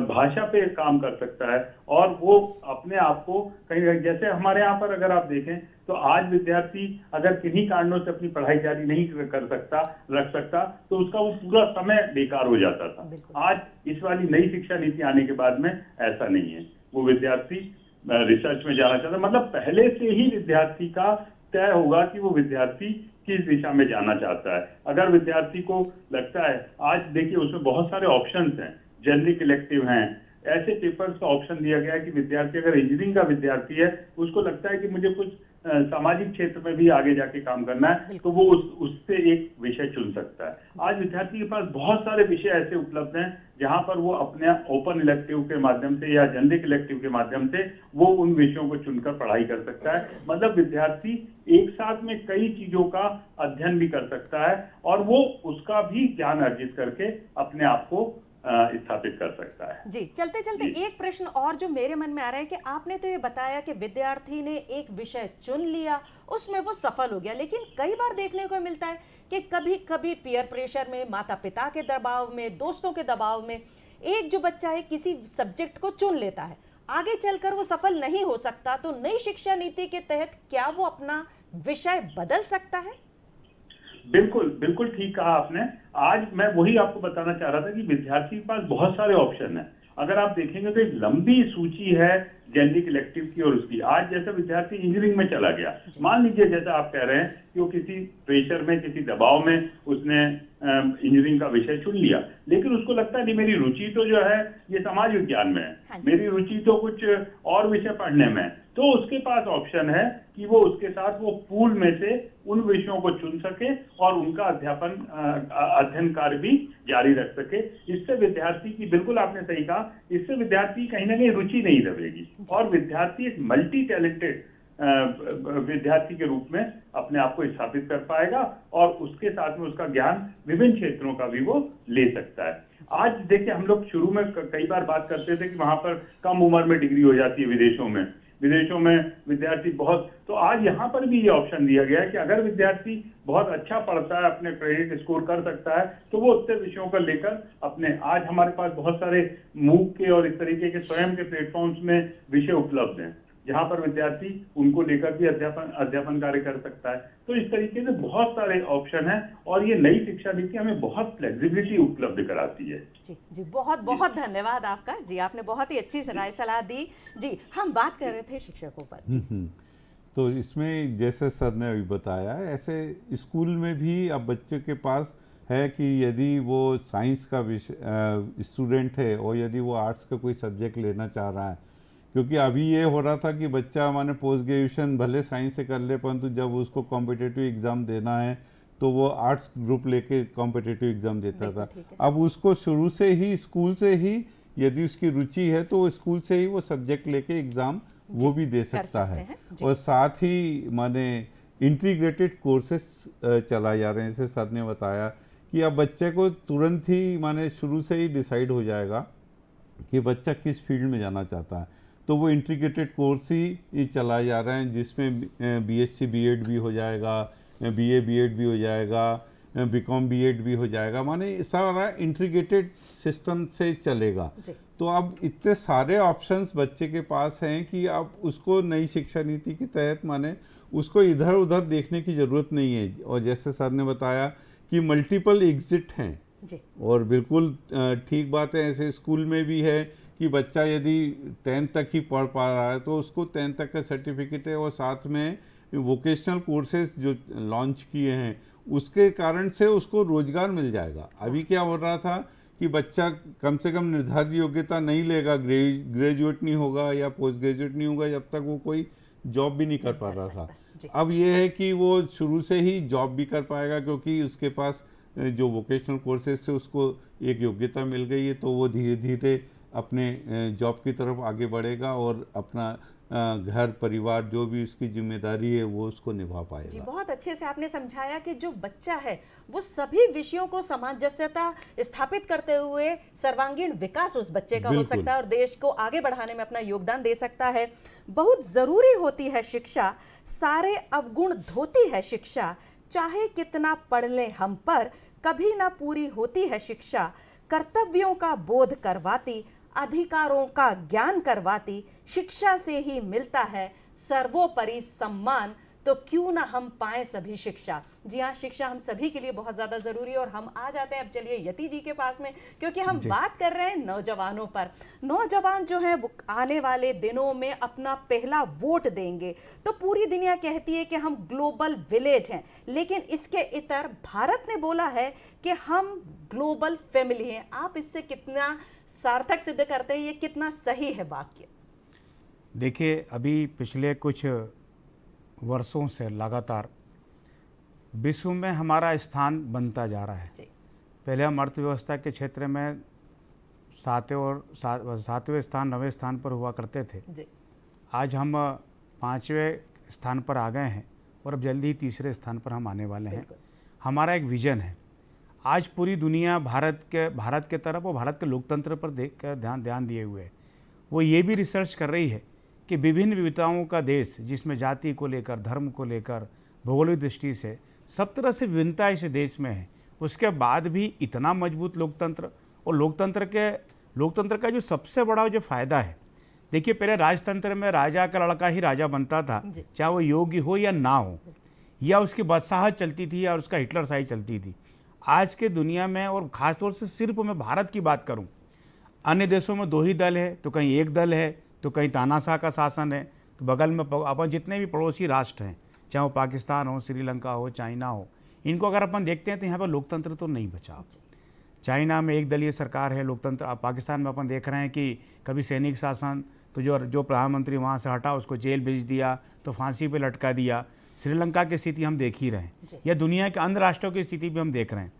भाषा पे काम कर सकता है और वो अपने आप को कहीं, जैसे हमारे यहाँ पर अगर आप देखें तो आज विद्यार्थी अगर किन्हीं कारणों से अपनी पढ़ाई जारी नहीं रख सकता तो उसका वो पूरा समय बेकार हो जाता था। आज इस वाली नई शिक्षा नीति आने के बाद में ऐसा नहीं है। वो विद्यार्थी रिसर्च में जाना चाहता है, मतलब पहले से ही विद्यार्थी का तय होगा कि वो विद्यार्थी किस दिशा में जाना चाहता है। अगर विद्यार्थी को लगता है, आज देखिए उसमें बहुत सारे ऑप्शंस हैं, जेनरिक इलेक्टिव हैं, ऐसे पेपर्स का ऑप्शन दिया गया है कि विद्यार्थी अगर इंजीनियरिंग का विद्यार्थी है, उसको लगता है कि मुझे कुछ सामाजिक क्षेत्र में भी आगे जाके काम करना है, तो वो उससे एक विषय चुन सकता है। आज विद्यार्थी के पास बहुत सारे विषय ऐसे उपलब्ध हैं जहां पर वो अपने ओपन इलेक्टिव के माध्यम से या जेनरिक इलेक्टिव के माध्यम से वो उन विषयों को चुनकर पढ़ाई कर सकता है। मतलब विद्यार्थी एक साथ में कई चीजों का अध्ययन भी कर सकता है और वो उसका भी ज्ञान अर्जित करके अपने आप को स्थापित कर सकता है।
जी, चलते चलते एक प्रश्न और जो मेरे मन में आ रहा है कि आपने तो ये बताया कि विद्यार्थी ने एक विषय चुन लिया, उसमें वो सफल हो गया, लेकिन कई बार देखने को मिलता है कि कभी कभी पीयर प्रेशर में, माता पिता के दबाव में, दोस्तों के दबाव में एक जो बच्चा है किसी सब्जेक्ट को चुन लेता है, आगे चलकर वो सफल नहीं हो सकता। तो नई शिक्षा नीति के तहत क्या वो अपना विषय बदल सकता है?
बिल्कुल बिल्कुल ठीक कहा आपने। आज मैं वही आपको बताना चाह रहा था कि विद्यार्थी के पास बहुत सारे ऑप्शन हैं। अगर आप देखेंगे तो एक लंबी सूची है जेनरिक इलेक्टिव की और उसकी। आज जैसे विद्यार्थी इंजीनियरिंग में चला गया, मान लीजिए जैसा आप कह रहे हैं कि वो किसी प्रेशर में, किसी दबाव में उसने इंजीनियरिंग का विषय चुन लिया, लेकिन उसको लगता है नहीं मेरी रुचि तो जो है ये समाज विज्ञान में है, मेरी रुचि तो कुछ और विषय पढ़ने में है, तो उसके पास ऑप्शन है कि वो उसके साथ वो पूल में से उन विषयों को चुन सके और उनका अध्ययन कार्य भी जारी रख सके। इससे विद्यार्थी की, बिल्कुल आपने सही कहा, इससे विद्यार्थी कहीं ना कहीं रुचि नहीं दबेगी और विद्यार्थी एक मल्टी टैलेंटेड विद्यार्थी के रूप में अपने आप को स्थापित कर पाएगा और उसके साथ में उसका ज्ञान विभिन्न क्षेत्रों का भी वो ले सकता है। आज देखिए, हम लोग शुरू में कई बार बात करते थे कि वहां पर कम उम्र में डिग्री हो जाती है विदेशों में विद्यार्थी बहुत, तो आज यहाँ पर भी ये ऑप्शन दिया गया है कि अगर विद्यार्थी बहुत अच्छा पढ़ता है, अपने क्रेडिट स्कोर कर सकता है, तो वो उतने विषयों को लेकर अपने, आज हमारे पास बहुत सारे मूक के और इस तरीके के स्वयं के प्लेटफॉर्म्स में विषय उपलब्ध हैं जहां पर विद्यार्थी उनको लेकर भी अध्यापन कार्य कर सकता है। तो इस तरीके से बहुत सारे ऑप्शन हैं और ये नई शिक्षा नीति हमें बहुत फ्लेक्सिबिलिटी उपलब्ध कराती है।
जी, बहुत बहुत धन्यवाद आपका जी, आपने बहुत ही अच्छी राय सलाह दी जी। हम बात कर रहे थे शिक्षकों पर जी।
तो इसमें जैसे सर ने अभी बताया, ऐसे स्कूल में भी अब बच्चे के पास है कि यदि वो साइंस का स्टूडेंट है और यदि वो आर्ट्स का कोई सब्जेक्ट लेना चाह रहा है, क्योंकि अभी ये हो रहा था कि बच्चा माने पोस्ट ग्रेजुएशन भले साइंस से कर ले, परंतु जब उसको कॉम्पिटिटिव एग्ज़ाम देना है तो वो आर्ट्स ग्रुप लेके कॉम्पिटिटिव एग्ज़ाम देता था। अब उसको शुरू से ही, स्कूल से ही, यदि उसकी रुचि है तो स्कूल से ही वो सब्जेक्ट लेके एग्ज़ाम वो भी दे सकता है। और साथ ही माने इंटीग्रेटेड कोर्सेस चलाए जा रहे हैं। जैसे सर ने बताया कि अब बच्चे को तुरंत ही माने शुरू से ही डिसाइड हो जाएगा कि बच्चा किस फील्ड में जाना चाहता है, तो वो इंटीग्रेटेड कोर्स ही चलाए जा रहे हैं जिसमें बीएससी बीएड भी हो जाएगा, बीए बीएड भी हो जाएगा, बीकॉम बीएड भी हो जाएगा, माने सारा इंटीग्रेटेड सिस्टम से चलेगा। तो अब इतने सारे ऑप्शंस बच्चे के पास हैं कि अब उसको नई शिक्षा नीति के तहत माने उसको इधर उधर देखने की ज़रूरत नहीं है। और जैसे सर ने बताया कि मल्टीपल एग्जिट हैं जी। और बिल्कुल ठीक बात है, ऐसे स्कूल में भी है कि बच्चा यदि 10th तक ही पढ़ पा रहा है तो उसको 10th तक का सर्टिफिकेट है और साथ में वोकेशनल कोर्सेज जो लॉन्च किए हैं उसके कारण से उसको रोजगार मिल जाएगा। अभी क्या हो रहा था कि बच्चा कम से कम निर्धारित योग्यता नहीं लेगा, ग्रेजुएट नहीं होगा या पोस्ट ग्रेजुएट नहीं होगा जब तक वो कोई जॉब भी नहीं कर पा रहा था। अब ये है कि वो शुरू से ही जॉब भी कर पाएगा क्योंकि उसके पास जो वोकेशनल कोर्सेज से उसको एक योग्यता मिल गई है, तो वो धीरे धीरे अपने जॉब की तरफ आगे बढ़ेगा और अपना घर परिवार जो भी उसकी जिम्मेदारी है वो उसको निभा पाएगा।
जी, बहुत अच्छे से आपने समझाया कि जो बच्चा है वो सभी विषयों को सामंजस्यता स्थापित करते हुए सर्वांगीण विकास उस बच्चे का हो सकता है और देश को आगे बढ़ाने में अपना योगदान दे सकता है। बहुत जरूरी होती है शिक्षा, सारे अवगुण धोती है शिक्षा, चाहे कितना पढ़ लें हम पर कभी ना पूरी होती है शिक्षा, कर्तव्यों का बोध करवाती, अधिकारों का ज्ञान करवाती, शिक्षा से ही मिलता है सर्वोपरि सम्मान, तो क्यों ना हम पाएं सभी शिक्षा। जी हाँ, शिक्षा हम सभी के लिए बहुत ज़्यादा ज़रूरी है। और हम आ जाते हैं अब चलिए यति जी के पास में, क्योंकि हम बात कर रहे हैं नौजवानों पर। नौजवान जो हैं वो आने वाले दिनों में अपना पहला वोट देंगे। तो पूरी दुनिया कहती है कि हम ग्लोबल विलेज हैं, लेकिन इसके इतर भारत ने बोला है कि हम ग्लोबल फैमिली हैं। आप इससे कितना सार्थक सिद्ध करते हैं, ये कितना सही है वाक्य?
देखिए, अभी पिछले कुछ वर्षों से लगातार विश्व में हमारा स्थान बनता जा रहा है। पहले हम अर्थव्यवस्था के क्षेत्र में सातवें स्थान 9वें स्थान पर हुआ करते थे। आज हम 5वें स्थान पर आ गए हैं और अब जल्दी ही 3रे स्थान पर हम आने वाले हैं। हमारा एक विजन है। आज पूरी दुनिया भारत के तरफ और भारत के लोकतंत्र पर ध्यान दिए हुए है। वो ये भी रिसर्च कर रही है कि विभिन्न विविधताओं का देश, जिसमें जाति को लेकर, धर्म को लेकर, भौगोलिक दृष्टि से सब तरह से विभिन्नता इस देश में है, उसके बाद भी इतना मजबूत लोकतंत्र। और लोकतंत्र का जो सबसे बड़ा जो फ़ायदा है, देखिए पहले राजतंत्र में राजा का लड़का ही राजा बनता था, चाहे वो योग्य हो या ना हो, या उसकी बादशाहत चलती थी या उसका हिटलरशाही चलती थी। आज के दुनिया में, और ख़ासतौर से सिर्फ मैं भारत की बात करूं, अन्य देशों में 2 ही दल है, तो कहीं एक दल है, तो कहीं तानाशाह का शासन है। तो बगल में अपन जितने भी पड़ोसी राष्ट्र हैं, चाहे वो पाकिस्तान हो, श्रीलंका हो, चाइना हो, इनको अगर अपन देखते हैं तो यहाँ पर लोकतंत्र तो नहीं बचा अब। चाइना में एक दलीय सरकार है, लोकतंत्र। अब पाकिस्तान में अपन देख रहे हैं कि कभी सैनिक शासन, तो जो प्रधानमंत्री वहाँ से हटा उसको जेल भेज दिया, तो फांसी पे लटका दिया। श्रीलंका की स्थिति हम देख ही रहे हैं, या दुनिया के अन्य राष्ट्रों की स्थिति भी हम देख रहे हैं।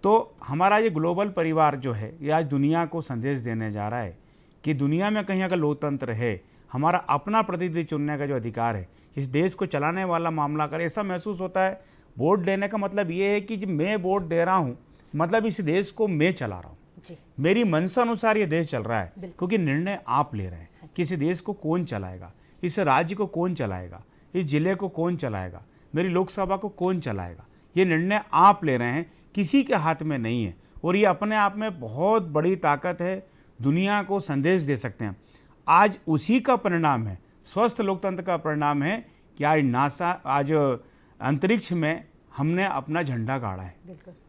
तो हमारा ये ग्लोबल परिवार जो है, ये आज दुनिया को संदेश देने जा रहा है कि दुनिया में कहीं अगर लोकतंत्र है, हमारा अपना प्रतिनिधि चुनने का जो अधिकार है, इस देश को चलाने वाला मामला करे, ऐसा महसूस होता है। वोट देने का मतलब ये है कि जब मैं वोट दे रहा हूँ, मतलब इस देश को मैं चला रहा हूँ, मेरी मनसा अनुसार ये देश चल रहा है, क्योंकि निर्णय आप ले रहे हैं कि इस देश को कौन चलाएगा, इस राज्य को कौन चलाएगा, इस जिले को कौन चलाएगा, मेरी लोकसभा को कौन चलाएगा, ये निर्णय आप ले रहे हैं, किसी के हाथ में नहीं है। और ये अपने आप में बहुत बड़ी ताकत है, दुनिया को संदेश दे सकते हैं। आज उसी का परिणाम है, स्वस्थ लोकतंत्र का परिणाम है कि आज अंतरिक्ष में हमने अपना झंडा गाड़ा है।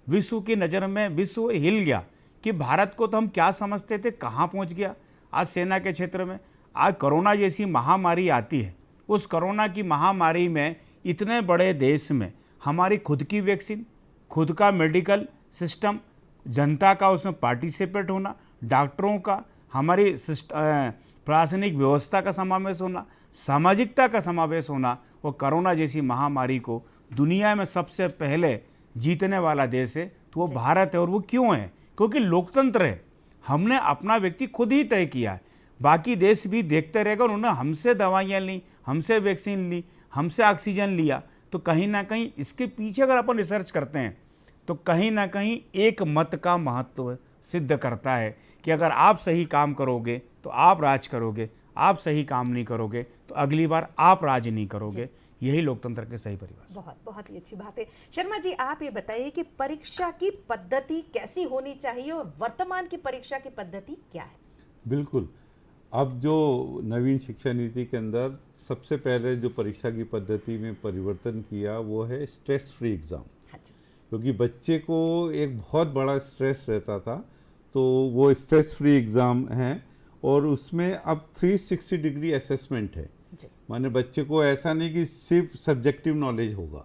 विश्व की नज़र में विश्व हिल गया कि भारत को तो हम क्या समझते थे, कहाँ पहुँच गया। आज सेना के क्षेत्र में आज कोरोना जैसी महामारी आती है, उस कोरोना की महामारी में इतने बड़े देश में हमारी खुद की वैक्सीन, खुद का मेडिकल सिस्टम, जनता का उसमें पार्टिसिपेट होना, डॉक्टरों का, हमारी प्रशासनिक व्यवस्था का समावेश होना, सामाजिकता का समावेश होना, और कोरोना जैसी महामारी को दुनिया में सबसे पहले जीतने वाला देश है तो वो भारत है। और वो क्यों है? क्योंकि लोकतंत्र है। हमने अपना व्यक्ति खुद ही तय किया है, बाकी देश भी देखते रहेगा। उन्होंने हमसे दवाइयाँ ली, हमसे वैक्सीन ली, हमसे ऑक्सीजन लिया। तो कहीं ना कहीं इसके पीछे अगर अपन रिसर्च करते हैं तो कहीं ना कहीं एक मत का महत्व सिद्ध करता है कि अगर आप सही काम करोगे तो आप राज करोगे, आप सही काम नहीं करोगे तो अगली बार आप राज नहीं करोगे। यही लोकतंत्र के सही परिभाषा।
बहुत ही अच्छी बात है। शर्मा जी, आप ये बताइए कि परीक्षा की पद्धति कैसी होनी चाहिए और वर्तमान की परीक्षा की पद्धति क्या है?
बिल्कुल, अब जो नवीन शिक्षा नीति के अंदर सबसे पहले जो परीक्षा की पद्धति में परिवर्तन किया वो है स्ट्रेस फ्री एग्ज़ाम। क्योंकि बच्चे को एक बहुत बड़ा स्ट्रेस रहता था, तो वो स्ट्रेस फ्री एग्ज़ाम है। और उसमें अब 360 डिग्री असेसमेंट है, माने बच्चे को ऐसा नहीं कि सिर्फ सब्जेक्टिव नॉलेज होगा,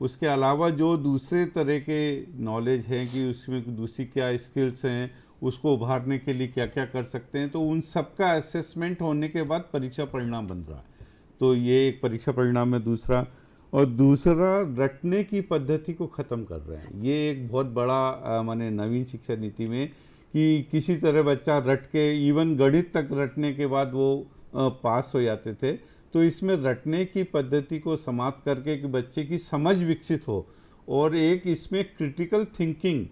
उसके अलावा जो दूसरे तरह के नॉलेज हैं कि उसमें दूसरी क्या स्किल्स हैं, उसको उभारने के लिए क्या क्या कर सकते हैं, तो उन सब का असेसमेंट होने के बाद परीक्षा परिणाम बन रहा है। तो ये एक परीक्षा परिणाम है दूसरा। और दूसरा, रटने की पद्धति को ख़त्म कर रहे हैं। ये एक बहुत बड़ा माने नवीन शिक्षा नीति में कि किसी तरह बच्चा रट के, इवन गणित तक रटने के बाद वो पास हो जाते थे। तो इसमें रटने की पद्धति को समाप्त करके कि बच्चे की समझ विकसित हो, और एक इसमें क्रिटिकल थिंकिंग,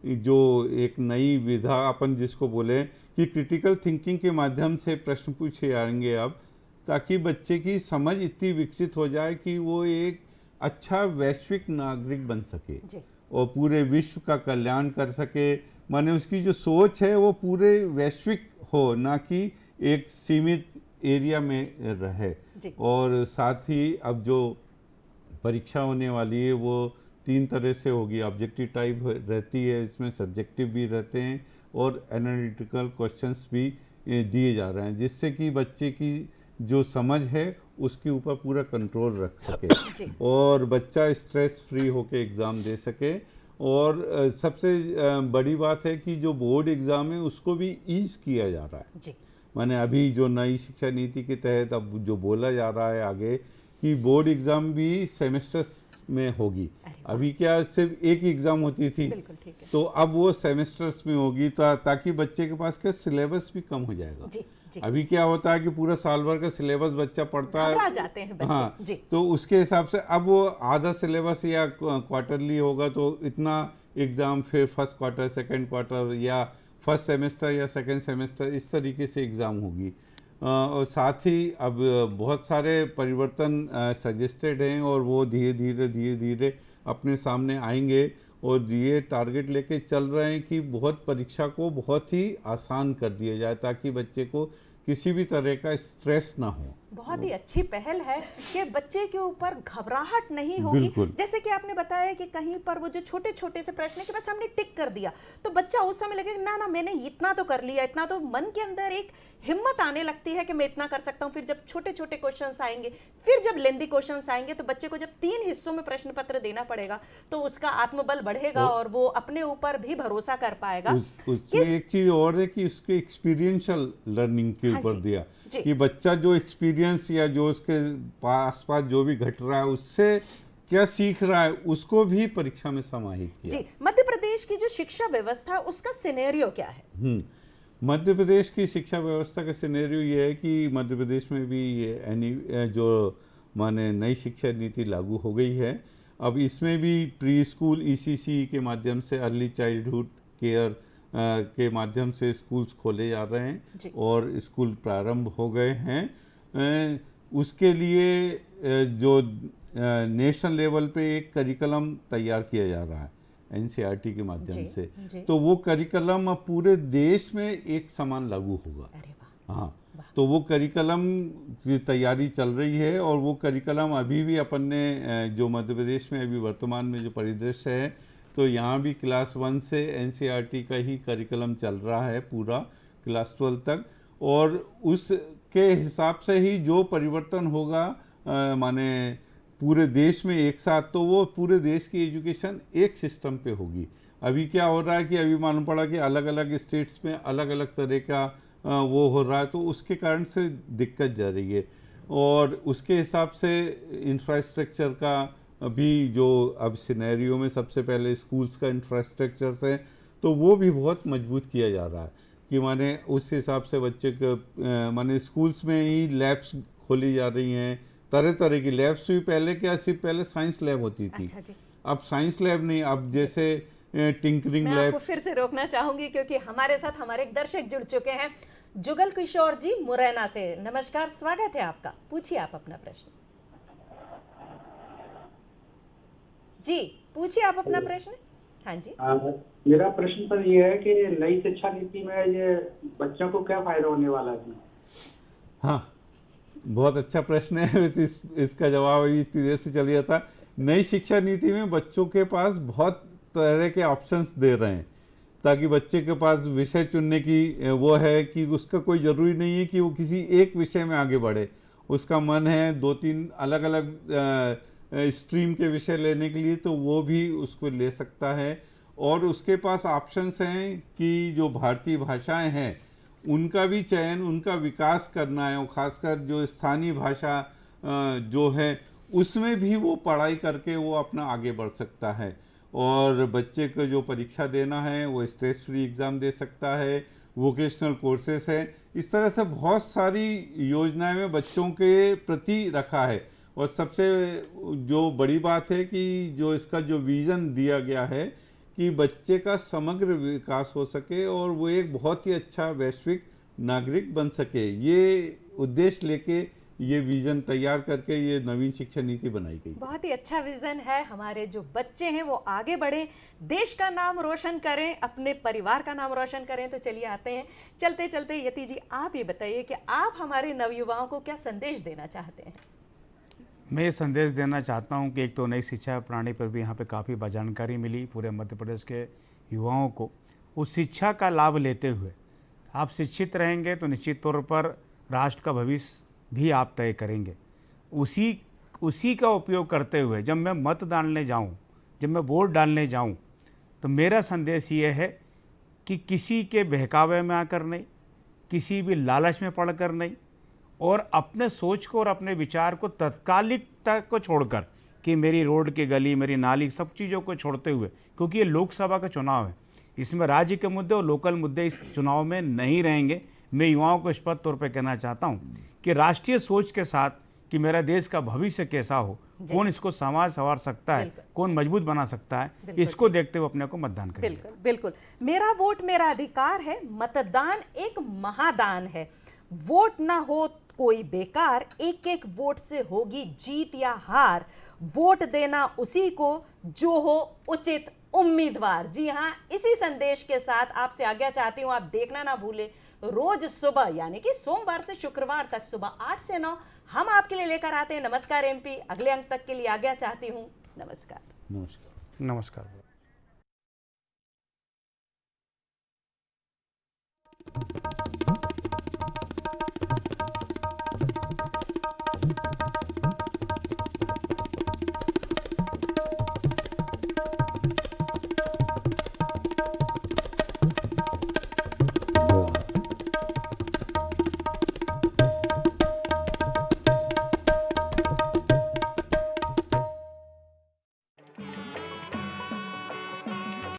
जो एक नई विधा अपन जिसको बोले कि क्रिटिकल थिंकिंग के माध्यम से प्रश्न पूछे जाएंगे अब, ताकि बच्चे की समझ इतनी विकसित हो जाए कि वो एक अच्छा वैश्विक नागरिक बन सके और पूरे विश्व का कल्याण कर सके। माने उसकी जो सोच है वो पूरे वैश्विक हो, ना कि एक सीमित एरिया में रहे। और साथ ही अब जो परीक्षा होने वाली है वो 3 तरह से होगी। ऑब्जेक्टिव टाइप रहती है, इसमें सब्जेक्टिव भी रहते हैं और एनालिटिकल क्वेश्चंस भी दिए जा रहे हैं, जिससे कि बच्चे की जो समझ है उसके ऊपर पूरा कंट्रोल रख सके और बच्चा स्ट्रेस फ्री होके एग्ज़ाम दे सके। और सबसे बड़ी बात है कि जो बोर्ड एग्ज़ाम है उसको भी ईज किया जा रहा है। माने अभी जो नई शिक्षा नीति के तहत अब जो बोला जा रहा है आगे कि बोर्ड एग्ज़ाम भी सेमेस्टर्स में होगी। अभी क्या सिर्फ एक एग्ज़ाम होती थी, तो अब वो सेमेस्टर्स में होगी, ताकि बच्चे के पास क्या सिलेबस भी कम हो जाएगा। अभी क्या होता है कि पूरा साल भर का सिलेबस बच्चा पढ़ता है,
जाते हैं बच्चे।
हाँ, तो उसके हिसाब से अब वो आधा सिलेबस या क्वार्टरली होगा, तो इतना एग्ज़ाम, फिर फर्स्ट क्वार्टर, सेकंड क्वार्टर, या फर्स्ट सेमेस्टर या सेकंड सेमेस्टर, इस तरीके से एग्ज़ाम होगी। और साथ ही अब बहुत सारे परिवर्तन सजेस्टेड हैं और वो धीरे धीरे अपने सामने आएंगे। और ये टारगेट लेके चल रहे हैं कि बहुत परीक्षा को बहुत ही आसान कर दिया जाए, ताकि बच्चे को किसी भी तरह का स्ट्रेस ना हो।
बहुत ही अच्छी पहल है कि बच्चे के ऊपर घबराहट नहीं होगी।
बिल्कुल।
जैसे कि आपने बताया कि कहीं पर वो जो छोटे छोटे से प्रश्न है कि बस हमने टिक कर दिया, तो बच्चा उस समय लगेगा ना ना मैंने इतना तो कर लिया, इतना तो मन के अंदर एक हिम्मत आने लगती है कि मैं इतना कर सकता हूँ। फिर जब छोटे छोटे क्वेश्चंस आएंगे, फिर जब लेंदी क्वेश्चंस आएंगे, तो बच्चे को जब 3 हिस्सों में प्रश्न पत्र देना पड़ेगा तो उसका आत्मबल बढ़ेगा और वो अपने ऊपर भी भरोसा कर पाएगा।
उसमें एक चीज और है कि उसके एक्सपीरियंशियल लर्निंग के
हाँ
ऊपर
जी,
दिया
जी।
कि बच्चा जो एक्सपीरियंस या जो उसके आसपास जो भी घट रहा है उससे क्या सीख रहा है, उसको भी परीक्षा में समाहित किया।
जी, मध्य प्रदेश की जो शिक्षा व्यवस्था है उसका सिनेरियो क्या है?
मध्य प्रदेश की शिक्षा व्यवस्था का सिनेरियो ये है कि मध्य प्रदेश में भी जो माने नई शिक्षा नीति लागू हो गई है। अब इसमें भी प्री स्कूल ECC के माध्यम से, अर्ली चाइल्डहुड केयर के माध्यम से स्कूल्स खोले जा रहे हैं और स्कूल प्रारंभ हो गए हैं। उसके लिए जो नेशनल लेवल पे एक करिकुलम तैयार किया जा रहा है NCERT के माध्यम से, तो वो करिकुलम अब पूरे देश में एक समान लागू होगा। हाँ, तो वो करिकुलम की तैयारी चल रही है और वो करिकुलम अभी भी अपन ने जो मध्य प्रदेश में अभी वर्तमान में जो परिदृश्य है, तो यहाँ भी क्लास 1 से NCERT का ही करिकुलम चल रहा है पूरा क्लास 12 तक, और उसके हिसाब से ही जो परिवर्तन होगा माने पूरे देश में एक साथ, तो वो पूरे देश की एजुकेशन एक सिस्टम पे होगी। अभी क्या हो रहा है कि अभी मालूम पड़ा कि अलग अलग स्टेट्स में अलग अलग तरह का वो हो रहा है, तो उसके कारण से दिक्कत जा रही है। और उसके हिसाब से इंफ्रास्ट्रक्चर का भी जो अब सिनेरियो में सबसे पहले स्कूल्स का इंफ्रास्ट्रक्चर है, तो वो भी बहुत मजबूत किया जा रहा है कि माने उस हिसाब से बच्चे को माने स्कूल्स में ही लैब्स खोली जा रही हैं, तरह तरह की लैब्स भी। पहले क्या, सिर्फ पहले साइंस लैब होती थी।
अच्छा जी।
अब साइंस लैब नहीं, अब जैसे टिंकरिंग
मैं
लैब।
आपको फिर से रोकना चाहूंगी क्योंकि हमारे साथ हमारे एक दर्शक जुड़ चुके हैं, जुगल किशोर जी मुरैना से। नमस्कार, स्वागत है आपका, पूछिए आप अपना प्रश्न। जी पूछिए आप अपना प्रश्न। हाँ जी।
मेरा प्रश्न पर यह है कि नई शिक्षा नीति में ये बच्चों को क्या फायदा होने वाला है?
हाँ, बहुत अच्छा प्रश्न है। इसका जवाब अभी इतनी देर से चल रहा था। नई शिक्षा नीति में बच्चों के पास बहुत तरह के ऑप्शंस दे रहे हैं, ताकि बच्चे के पास विषय चुनने की वो है कि उसका कोई ज़रूरी नहीं है कि वो किसी एक विषय में आगे बढ़े। उसका मन है 2-3 अलग अलग स्ट्रीम के विषय लेने के लिए, तो वो भी उसको ले सकता है। और उसके पास ऑप्शंस हैं कि जो भारतीय भाषाएं हैं उनका भी चयन, उनका विकास करना है, और ख़ासकर जो स्थानीय भाषा जो है उसमें भी वो पढ़ाई करके वो अपना आगे बढ़ सकता है। और बच्चे को जो परीक्षा देना है वो स्ट्रेस फ्री एग्ज़ाम दे सकता है, वोकेशनल कोर्सेस है। इस तरह से बहुत सारी योजनाएं में बच्चों के प्रति रखा है। और सबसे जो बड़ी बात है कि जो इसका जो विज़न दिया गया है कि बच्चे का समग्र विकास हो सके और वो एक बहुत ही अच्छा वैश्विक नागरिक बन सके, ये उद्देश्य लेके ये विजन तैयार करके ये नवीन शिक्षा नीति बनाई गई।
बहुत ही अच्छा विजन है। हमारे जो बच्चे हैं वो आगे बढ़ें, देश का नाम रोशन करें, अपने परिवार का नाम रोशन करें। तो चलिए आते हैं, चलते चलते यति जी आप ये बताइए कि आप हमारे नवयुवाओं को क्या संदेश देना चाहते हैं?
मैं ये संदेश देना चाहता हूँ कि एक तो नई शिक्षा प्रणाली पर भी यहाँ पे काफ़ी जानकारी मिली पूरे मध्य प्रदेश के युवाओं को। उस शिक्षा का लाभ लेते हुए आप शिक्षित रहेंगे तो निश्चित तौर पर राष्ट्र का भविष्य भी आप तय करेंगे। उसी का उपयोग करते हुए जब मैं मत डालने जाऊँ, जब मैं वोट डालने जाऊँ, तो मेरा संदेश ये है कि किसी के बहकावे में आकर नहीं, किसी भी लालच में पड़कर नहीं, और अपने सोच को और अपने विचार को तत्कालिकता को छोड़कर कि मेरी रोड की गली, मेरी नाली, सब चीज़ों को छोड़ते हुए, क्योंकि ये लोकसभा का चुनाव है, इसमें राज्य के मुद्दे और लोकल मुद्दे इस चुनाव में नहीं रहेंगे। मैं युवाओं को स्पष्ट तौर पे कहना चाहता हूँ कि राष्ट्रीय सोच के साथ कि मेरा देश का भविष्य कैसा हो, कौन इसको समाज संवार सकता है, कौन मजबूत बना सकता है, इसको देखते हुए अपने को मतदान करें।
बिल्कुल बिल्कुल। मेरा वोट मेरा अधिकार है, मतदान एक महादान है। वोट ना हो कोई बेकार, एक एक वोट से होगी जीत या हार। वोट देना उसी को जो हो उचित उम्मीदवार। जी हाँ, इसी संदेश के साथ आपसे आज्ञा चाहती हूँ। आप देखना ना भूले, रोज सुबह यानी कि सोमवार से शुक्रवार तक सुबह 8 से 9 हम आपके लिए लेकर आते हैं नमस्कार एमपी। अगले अंक तक के लिए आज्ञा चाहती हूँ। नमस्कार।
नमस्कार।
नमस्कार।